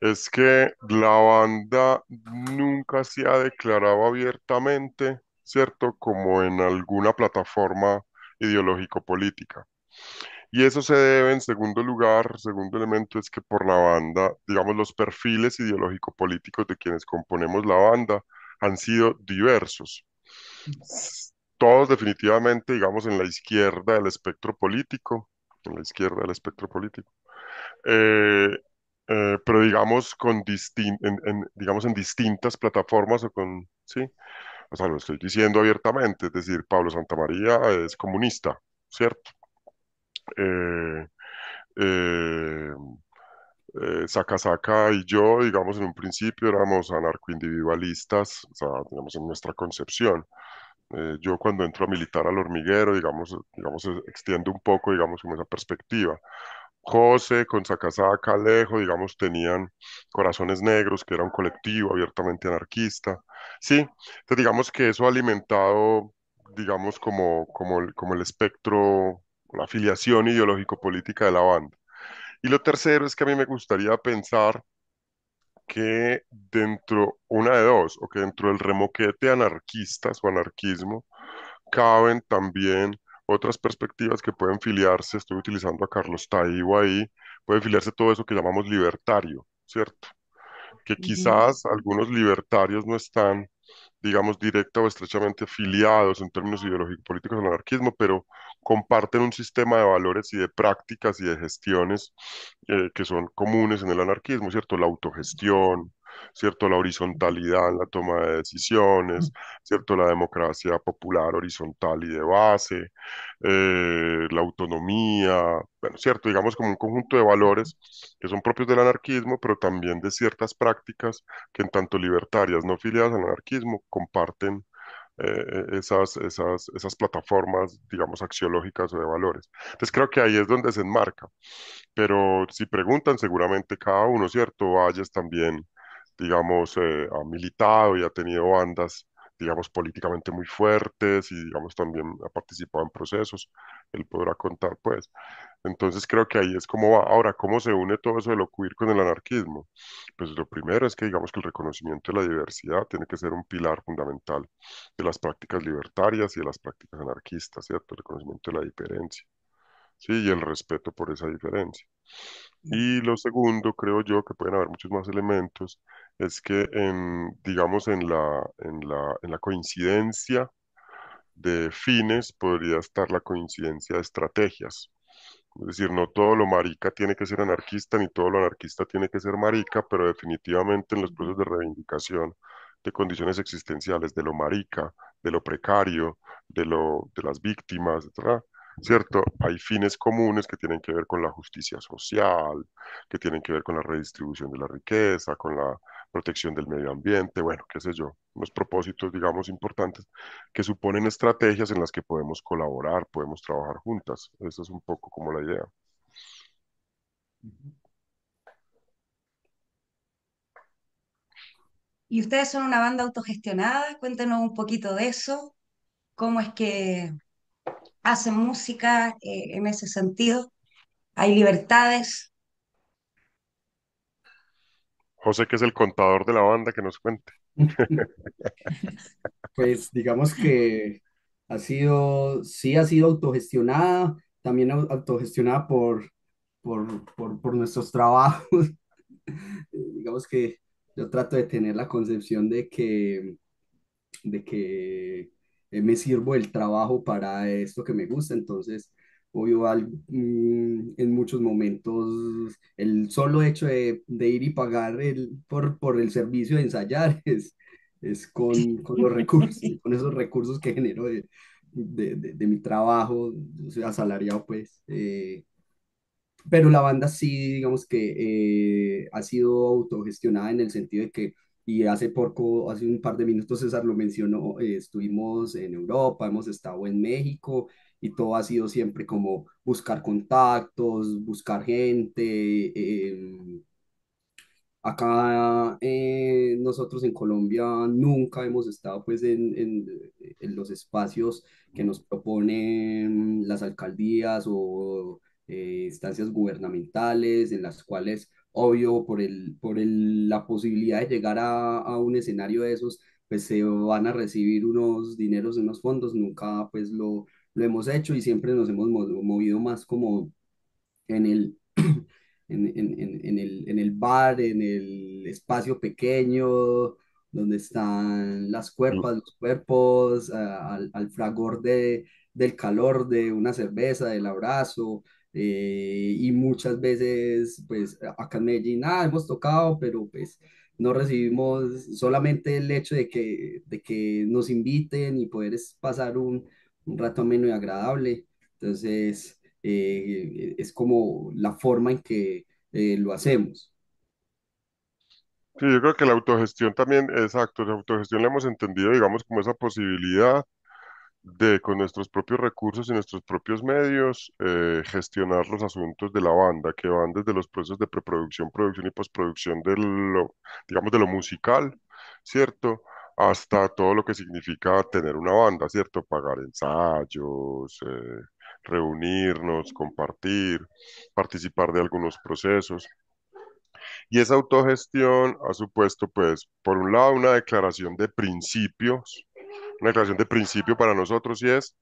es que la banda nunca se ha declarado abiertamente, ¿cierto? Como en alguna plataforma ideológico-política. Y eso se debe, en segundo lugar, segundo elemento, es que por la banda, digamos, los perfiles ideológico-políticos de quienes componemos la banda han sido diversos. Todos definitivamente, digamos, en la izquierda del espectro político, en la izquierda del espectro político. Eh, pero digamos, digamos, en distintas plataformas o con, sí, o sea, lo estoy diciendo abiertamente, es decir, Pablo Santamaría es comunista, ¿cierto? Eh, eh, Saka Saka y yo, digamos, en un principio éramos anarcoindividualistas, o sea, digamos, en nuestra concepción. Yo cuando entro a militar al hormiguero, digamos, extiendo un poco, digamos, como esa perspectiva. José con Saka Saka, Alejo, digamos, tenían Corazones Negros, que era un colectivo abiertamente anarquista. Sí, entonces digamos que eso ha alimentado, digamos, como el espectro, la afiliación ideológico-política de la banda. Y lo tercero es que a mí me gustaría pensar que dentro, una de dos, o que dentro del remoquete anarquistas o anarquismo, caben también otras perspectivas que pueden filiarse, estoy utilizando a Carlos Taibo ahí, puede filiarse todo eso que llamamos libertario, ¿cierto? Que Ujú. quizás algunos libertarios no están, digamos, directa o estrechamente afiliados en términos ideológico-políticos al anarquismo, pero comparten un sistema de valores y de prácticas y de gestiones que son comunes en el anarquismo, ¿cierto? La autogestión, ¿cierto? La horizontalidad en la toma de decisiones, ¿cierto? La democracia popular horizontal y de base, la autonomía, bueno, ¿cierto? Digamos como un conjunto de valores que son propios del anarquismo, pero también de ciertas prácticas que en tanto libertarias no afiliadas al anarquismo comparten esas plataformas, digamos, axiológicas o de valores. Entonces creo que ahí es donde se enmarca. Pero si preguntan, seguramente cada uno, ¿cierto? Valles también, digamos, ha militado y ha tenido bandas, digamos, políticamente muy fuertes y, digamos, también ha participado en procesos. Él podrá contar, pues. Entonces creo que ahí es como va. Ahora, ¿cómo se une todo eso de lo queer con el anarquismo? Pues lo primero es que digamos que el reconocimiento de la diversidad tiene que ser un pilar fundamental de las prácticas libertarias y de las prácticas anarquistas, ¿cierto? El reconocimiento de la diferencia, sí, y el respeto por esa diferencia. Y lo segundo, creo yo, que pueden haber muchos más elementos, es que digamos, en la coincidencia de fines podría estar la coincidencia de estrategias. Es decir, no todo lo marica tiene que ser anarquista, ni todo lo anarquista tiene que ser marica, pero definitivamente en los procesos de reivindicación de condiciones existenciales, de lo marica, de lo precario, de las víctimas, etc., ¿cierto? Hay fines comunes que tienen que ver con la justicia social, que tienen que ver con la redistribución de la riqueza, con la protección del medio ambiente, bueno, qué sé yo, unos propósitos, digamos, importantes que suponen estrategias en las que podemos colaborar, podemos trabajar juntas. Esa es un poco como la idea. ¿Y ustedes son una banda autogestionada? Cuéntenos un poquito de eso. ¿Cómo es que hacen música en ese sentido? ¿Hay libertades? José, que es el contador de la banda, que nos cuente. Pues digamos que sí ha sido autogestionada, también autogestionada por nuestros trabajos. Digamos que yo trato de tener la concepción de que me sirvo del trabajo para esto que me gusta, entonces, obvio, en muchos momentos el solo hecho de ir y pagar por el servicio de ensayar es con los recursos, con esos recursos que genero de mi trabajo, yo soy asalariado, pues. Pero la banda sí, digamos que ha sido autogestionada en el sentido de que, y hace poco, hace un par de minutos César lo mencionó, estuvimos en Europa, hemos estado en México y todo ha sido siempre como buscar contactos, buscar gente, Acá nosotros en Colombia nunca hemos estado pues en los espacios que nos proponen las alcaldías o instancias gubernamentales en las cuales, obvio, la posibilidad de llegar a un escenario de esos, pues se van a recibir unos dineros, unos fondos, nunca pues lo hemos hecho y siempre nos hemos movido más como en el, en el bar, en el espacio pequeño, donde están las L- cuerpas, los cuerpos, al fragor del calor de una cerveza, del abrazo. Y muchas veces, pues acá en Medellín, hemos tocado, pero pues no recibimos solamente el hecho de que nos inviten y poder pasar un rato ameno y agradable. Entonces, es como la forma en que lo hacemos. Sí, yo creo que la autogestión también, exacto, la autogestión la hemos entendido, digamos, como esa posibilidad de con nuestros propios recursos y nuestros propios medios gestionar los asuntos de la banda, que van desde los procesos de preproducción, producción y postproducción digamos, de lo musical, ¿cierto? Hasta todo lo que significa tener una banda, ¿cierto? Pagar ensayos, reunirnos, compartir, participar de algunos procesos. Y esa autogestión ha supuesto, pues, por un lado, una declaración de principio para nosotros y es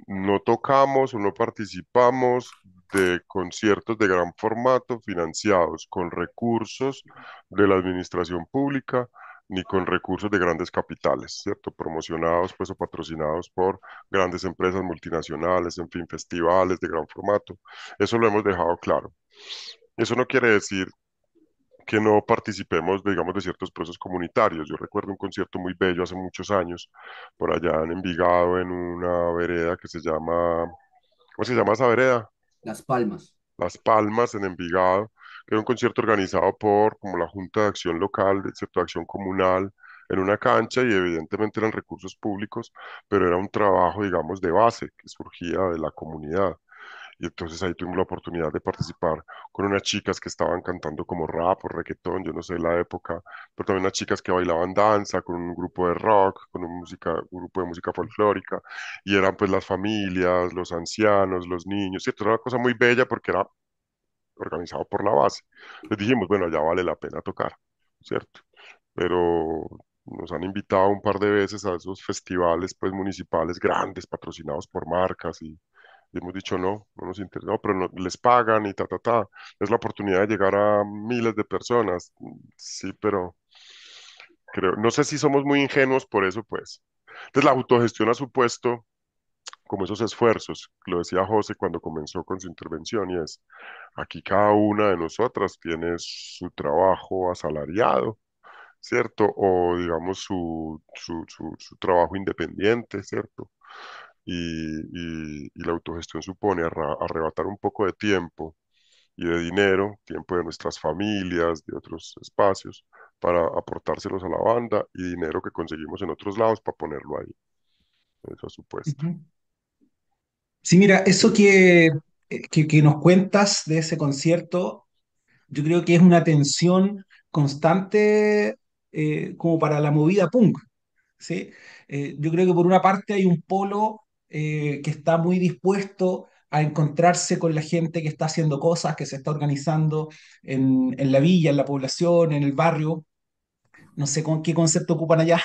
no tocamos o no participamos de conciertos de gran formato financiados con recursos de la administración pública ni con recursos de grandes capitales, ¿cierto? Promocionados pues o patrocinados por grandes empresas multinacionales, en fin, festivales de gran formato. Eso lo hemos dejado claro. Eso no quiere decir que no participemos, digamos, de ciertos procesos comunitarios. Yo recuerdo un concierto muy bello hace muchos años, por allá en Envigado, en una vereda que se llama, ¿cómo se llama esa vereda? Las Palmas. Las Palmas, en Envigado, que era un concierto organizado por como la Junta de Acción Local, de cierto, de Acción Comunal, en una cancha y evidentemente eran recursos públicos, pero era un trabajo, digamos, de base que surgía de la comunidad. Y entonces ahí tuvimos la oportunidad de participar con unas chicas que estaban cantando como rap o reggaetón, yo no sé la época, pero también unas chicas que bailaban danza, con un grupo de rock, con un grupo de música folclórica, y eran pues las familias, los ancianos, los niños, ¿cierto? Era una cosa muy bella porque era organizado por la base. Les dijimos, bueno, ya vale la pena tocar, ¿cierto? Pero nos han invitado un par de veces a esos festivales pues municipales grandes, patrocinados por marcas y hemos dicho no, no nos interesa, no, pero les pagan y ta, ta, ta. Es la oportunidad de llegar a miles de personas. Sí, pero creo, no sé si somos muy ingenuos por eso, pues. Entonces la autogestión ha supuesto como esos esfuerzos, lo decía José cuando comenzó con su intervención, y es, aquí cada una de nosotras tiene su trabajo asalariado, ¿cierto? O digamos su trabajo independiente, ¿cierto? Y la autogestión supone arrebatar un poco de tiempo y de dinero, tiempo de nuestras familias, de otros espacios, para aportárselos a la banda y dinero que conseguimos en otros lados para ponerlo ahí. Eso ha supuesto. Ujú. Sí, mira, eso que nos cuentas de ese concierto, yo creo que es una tensión constante como para la movida punk, ¿sí? Yo creo que por una parte hay un polo que está muy dispuesto a encontrarse con la gente que está haciendo cosas, que se está organizando en la villa, en la población, en el barrio. No sé con qué concepto ocupan allá.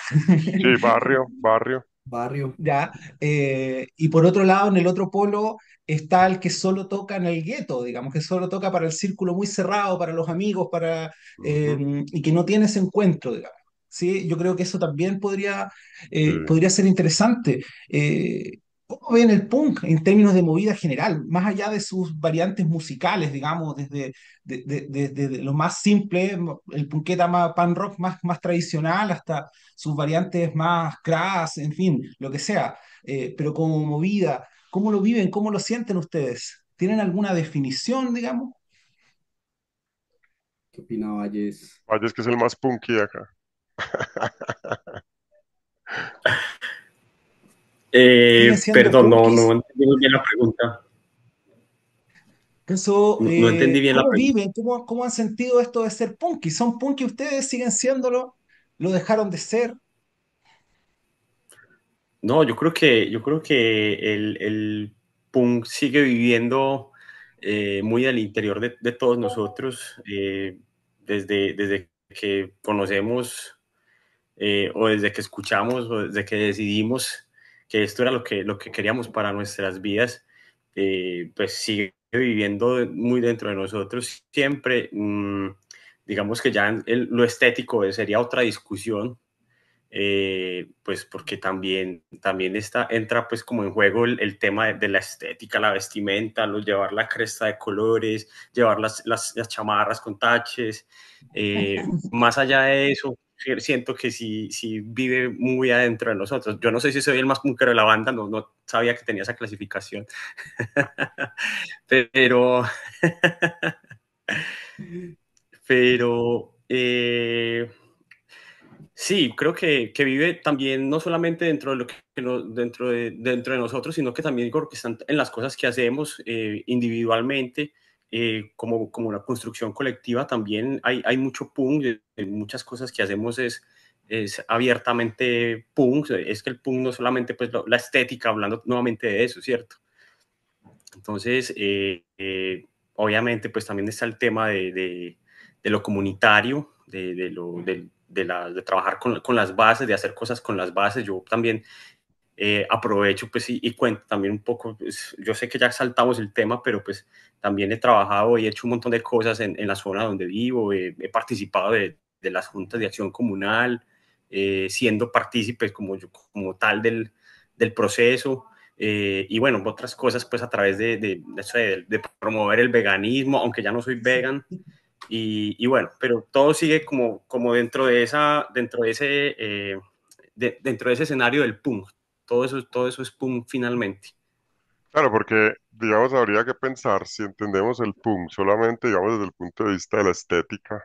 Sí, barrio, barrio. Barrio. ¿Ya? Y por otro lado, en el otro polo está el que solo toca en el gueto, digamos, que solo toca para el círculo muy cerrado, para los amigos, Ujú, y que no tiene ese encuentro, digamos. Sí, yo creo que eso también sí. podría ser interesante. ¿Cómo ven el punk en términos de movida general, más allá de sus variantes musicales, digamos, desde lo más simple, el punketa más punk rock más tradicional, hasta sus variantes más crass, en fin, lo que sea, pero como movida, ¿cómo lo viven? ¿Cómo lo sienten ustedes? ¿Tienen alguna definición, digamos? ¿Qué opina Valles? Vaya, es que es el más punky de acá. ¿Siguen siendo Perdón, no punkis? entendí muy bien la pregunta. Eso, No, no entendí bien la ¿cómo pregunta. viven? ¿Cómo han sentido esto de ser punky? ¿Son punky ustedes? ¿Siguen siéndolo? ¿Lo dejaron de ser? No, yo creo que el punk sigue viviendo muy al interior de todos nosotros, desde que conocemos, o desde que escuchamos, o desde que decidimos que esto era lo que queríamos para nuestras vidas. Pues sigue viviendo muy dentro de nosotros siempre. Digamos que ya lo estético sería otra discusión, pues porque también entra pues como en juego el tema de la estética, la vestimenta, llevar la cresta de colores, llevar las chamarras con taches. Más allá de eso, siento que sí vive muy adentro de nosotros. Yo no sé si soy el más punkero de la banda, no sabía que tenía esa clasificación, pero, pero sí, creo que vive también no solamente dentro de lo que dentro de nosotros, sino que también creo que están en las cosas que hacemos individualmente, como una construcción colectiva. También hay mucho punk, muchas cosas que hacemos es abiertamente punk. Es que el punk no solamente pues la estética, hablando nuevamente de eso, ¿cierto? Entonces, obviamente, pues también está el tema de lo comunitario, de trabajar con las bases, de hacer cosas con las bases. Yo también aprovecho pues y cuento también un poco, pues, yo sé que ya saltamos el tema, pero pues también he trabajado y he hecho un montón de cosas en la zona donde vivo. He participado de las juntas de acción comunal, siendo partícipe como tal del proceso. Y bueno, otras cosas pues a través de promover el veganismo, aunque ya no soy vegan. Y bueno, pero todo sigue como dentro de ese escenario del punk. Todo eso es punk finalmente. Claro, porque, digamos, habría que pensar si entendemos el punk solamente, digamos, desde el punto de vista de la estética,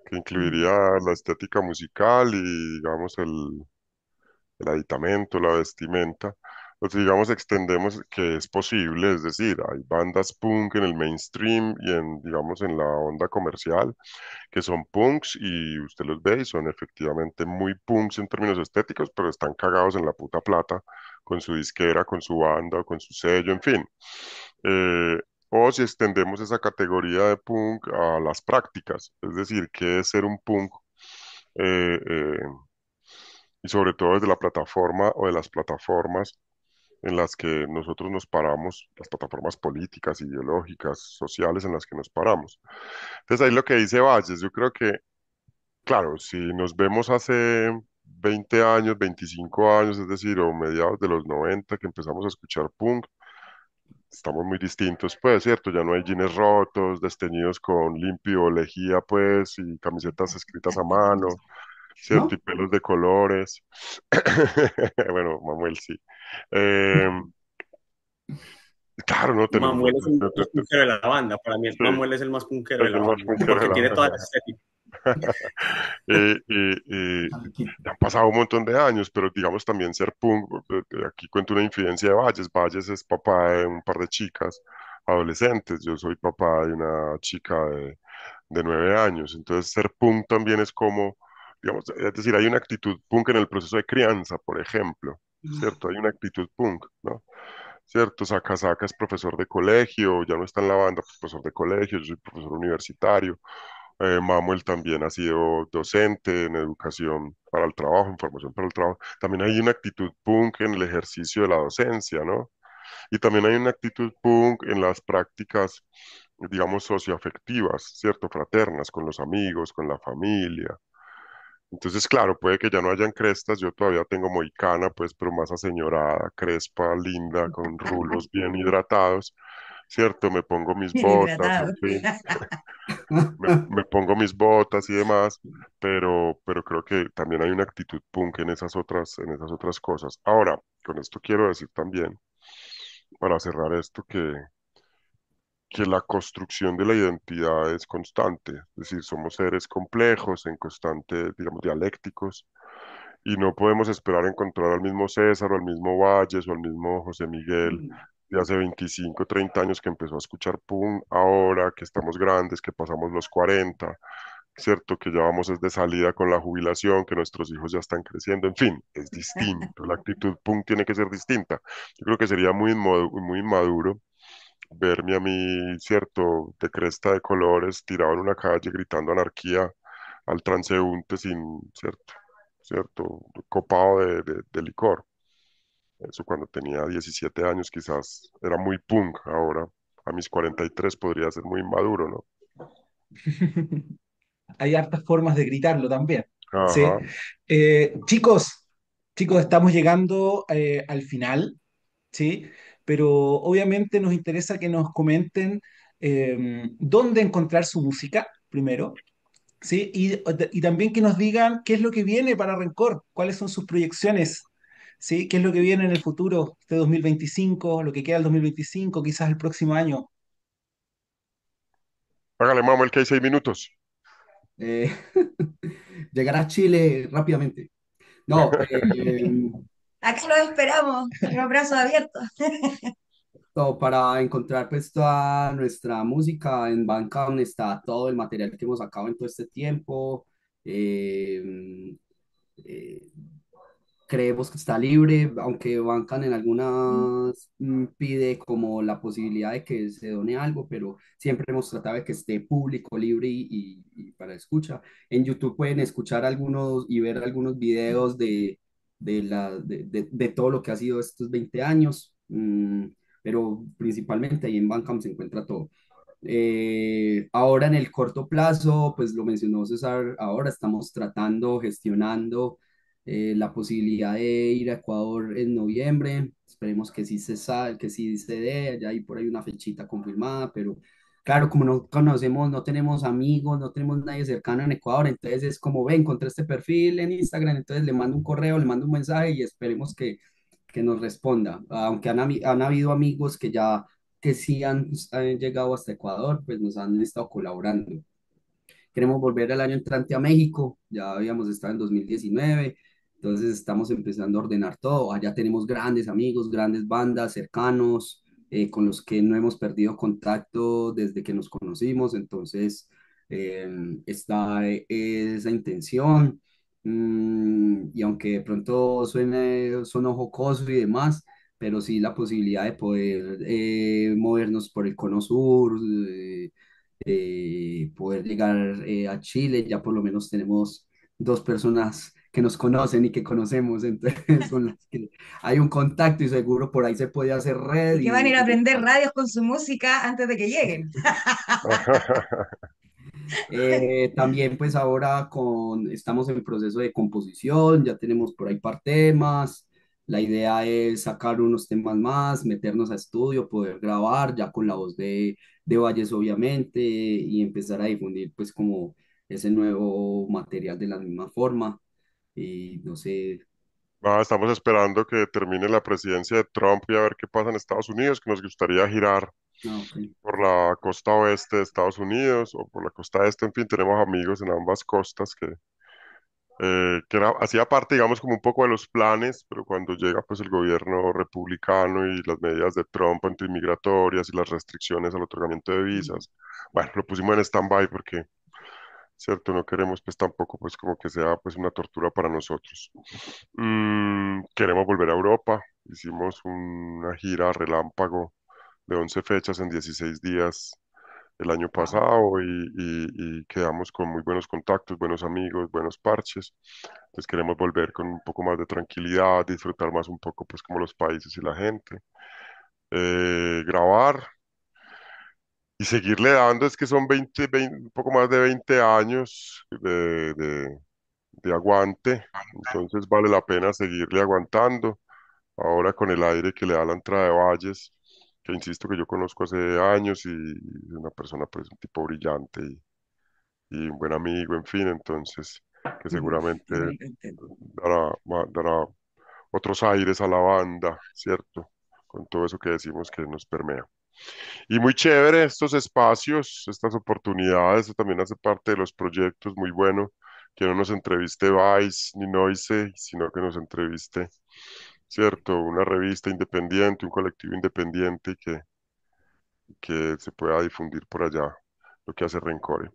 que incluiría la estética musical y, digamos, el aditamento, la vestimenta. Pues digamos, extendemos que es posible, es decir, hay bandas punk en el mainstream y en, digamos, en la onda comercial que son punks y usted los ve y son efectivamente muy punks en términos estéticos, pero están cagados en la puta plata con su disquera, con su banda, con su sello, en fin. O si extendemos esa categoría de punk a las prácticas, es decir, qué es ser un punk, eh, eh, y sobre todo desde la plataforma o de las plataformas en las que nosotros nos paramos, las plataformas políticas, ideológicas, sociales en las que nos paramos. Entonces ahí lo que dice Valles, yo creo que, claro, si nos vemos hace 20 años, 25 años, es decir, o mediados de los 90 que empezamos a escuchar punk, estamos muy distintos, pues, ¿cierto? Ya no hay jeans rotos, desteñidos con limpio, lejía, pues, y camisetas escritas a mano, ¿cierto? Y ¿No? pelos de colores. Bueno, Manuel, sí. Eh, claro, no tenemos, Mamuel es el más punkero de la banda. Para mí, sí, Mamuel es el más punkero de es la el más banda, punkero de porque la tiene toda la banda. estética. Y ya han pasado un montón de años, pero digamos también ser punk, aquí cuento una infidencia de Valles. Valles es papá de un par de chicas adolescentes. Yo soy papá de una chica de 9 años. Entonces ser punk también es como, digamos, es decir, hay una actitud punk en el proceso de crianza, por ejemplo, ¿cierto? Hay una actitud punk, ¿no? ¿Cierto? Saca Saca es profesor de colegio, ya no está en la banda, pues profesor de colegio, yo soy profesor universitario. Mamuel también ha sido docente en educación para el trabajo, en formación para el trabajo. También hay una actitud punk en el ejercicio de la docencia, ¿no? Y también hay una actitud punk en las prácticas, digamos, socioafectivas, ¿cierto? Fraternas, con los amigos, con la familia. Entonces, claro, puede que ya no hayan crestas, yo todavía tengo moicana, pues, pero más aseñorada, crespa, linda, con rulos bien hidratados, ¿cierto? Me pongo mis Bien botas, en hidratado. fin, me pongo mis botas y demás, pero creo que también hay una actitud punk en esas otras cosas. Ahora, con esto quiero decir también, para cerrar esto, que la construcción de la identidad es constante, es decir, somos seres complejos, en constante, digamos, dialécticos, y no podemos esperar encontrar al mismo César o al mismo Valles o al mismo José Miguel de hace 25, 30 años que empezó a escuchar punk, ahora que estamos grandes, que pasamos los 40, ¿cierto? Que ya vamos es de salida con la jubilación, que nuestros hijos ya están creciendo, en fin, es distinto, la actitud punk tiene que ser distinta. Yo creo que sería muy inmaduro verme a mí, ¿cierto? De cresta de colores, tirado en una calle gritando anarquía al transeúnte sin, ¿cierto? ¿Cierto? Copado de licor. Eso cuando tenía 17 años quizás era muy punk, ahora a mis 43 podría ser muy inmaduro, ¿no? Hay hartas formas de gritarlo también. ¿Sí? Ajá. Chicos, chicos, estamos llegando al final, ¿sí? Pero obviamente nos interesa que nos comenten dónde encontrar su música, primero, ¿sí? Y también que nos digan qué es lo que viene para Rencor, cuáles son sus proyecciones, ¿sí? ¿Qué es lo que viene en el futuro de 2025, lo que queda del 2025, quizás el próximo año? Hágale, Manuel, que hay 6 minutos. Eh, llegar a Chile rápidamente. No, Acá los esperamos, con los brazos abiertos. para encontrar pues toda nuestra música en Bandcamp está todo el material que hemos sacado en todo este tiempo. Eh, eh, Creemos que está libre, aunque Bancan en algunas pide como la posibilidad de que se done algo, pero siempre hemos tratado de que esté público, libre y para escucha. En YouTube pueden escuchar algunos y ver algunos videos de todo lo que ha sido estos 20 años, pero principalmente ahí en Bandcamp se encuentra todo. Ahora en el corto plazo, pues lo mencionó César, ahora estamos tratando, gestionando la posibilidad de ir a Ecuador en noviembre. Esperemos que sí que sí se dé, ya hay por ahí una fechita confirmada, pero claro, como no conocemos, no tenemos amigos, no tenemos nadie cercano en Ecuador, entonces es como, ve, encontré este perfil en Instagram, entonces le mando un correo, le mando un mensaje y esperemos que nos responda. Aunque han habido amigos que sí han llegado hasta Ecuador, pues nos han estado colaborando. Queremos volver el año entrante a México, ya habíamos estado en 2019, entonces estamos empezando a ordenar todo. Allá tenemos grandes amigos, grandes bandas cercanos, con los que no hemos perdido contacto desde que nos conocimos, entonces está esa intención. Y aunque de pronto suene jocoso y demás, pero sí la posibilidad de poder movernos por el cono sur, poder llegar a Chile, ya por lo menos tenemos dos personas que nos conocen y que conocemos, entonces son las que hay un contacto y seguro por ahí se puede hacer red Y que van a ir a y aprender radios con su música antes de que lleguen. también pues ahora estamos en proceso de composición, ya tenemos por ahí par temas, la idea es sacar unos temas más, meternos a estudio, poder grabar ya con la voz de Valles obviamente y empezar a difundir pues como ese nuevo material de la misma forma y no sé, Estamos esperando que termine la presidencia de Trump y a ver qué pasa en Estados Unidos, que nos gustaría girar no, ok. por la costa oeste de Estados Unidos o por la costa este, en fin, tenemos amigos en ambas costas hacía parte, digamos, como un poco de los planes, pero cuando llega pues el gobierno republicano y las medidas de Trump antimigratorias y las restricciones al otorgamiento de visas, bueno, lo pusimos en stand-by porque, cierto, no queremos pues tampoco pues como que sea pues una tortura para nosotros. Queremos volver a Europa, hicimos una gira relámpago de 11 fechas en 16 días el año Wow. pasado y quedamos con muy buenos contactos, buenos amigos, buenos parches. Entonces queremos volver con un poco más de tranquilidad, disfrutar más un poco pues como los países y la gente. Grabar y seguirle dando, es que son 20 un poco más de 20 años de aguante, entonces vale la pena seguirle aguantando. Ahora con el aire que le da la entrada de Valles, que insisto que yo conozco hace años y es una persona pues un tipo brillante y un buen amigo, en fin, entonces que seguramente Totalmente. dará otros aires a la banda, ¿cierto? Con todo eso que decimos que nos permea. Y muy chévere estos espacios, estas oportunidades, eso también hace parte de los proyectos, muy bueno, que no nos entreviste Vice ni Noise, sino que nos entreviste ¿cierto? Una revista independiente, un colectivo independiente que se pueda difundir por allá lo que hace Rencore.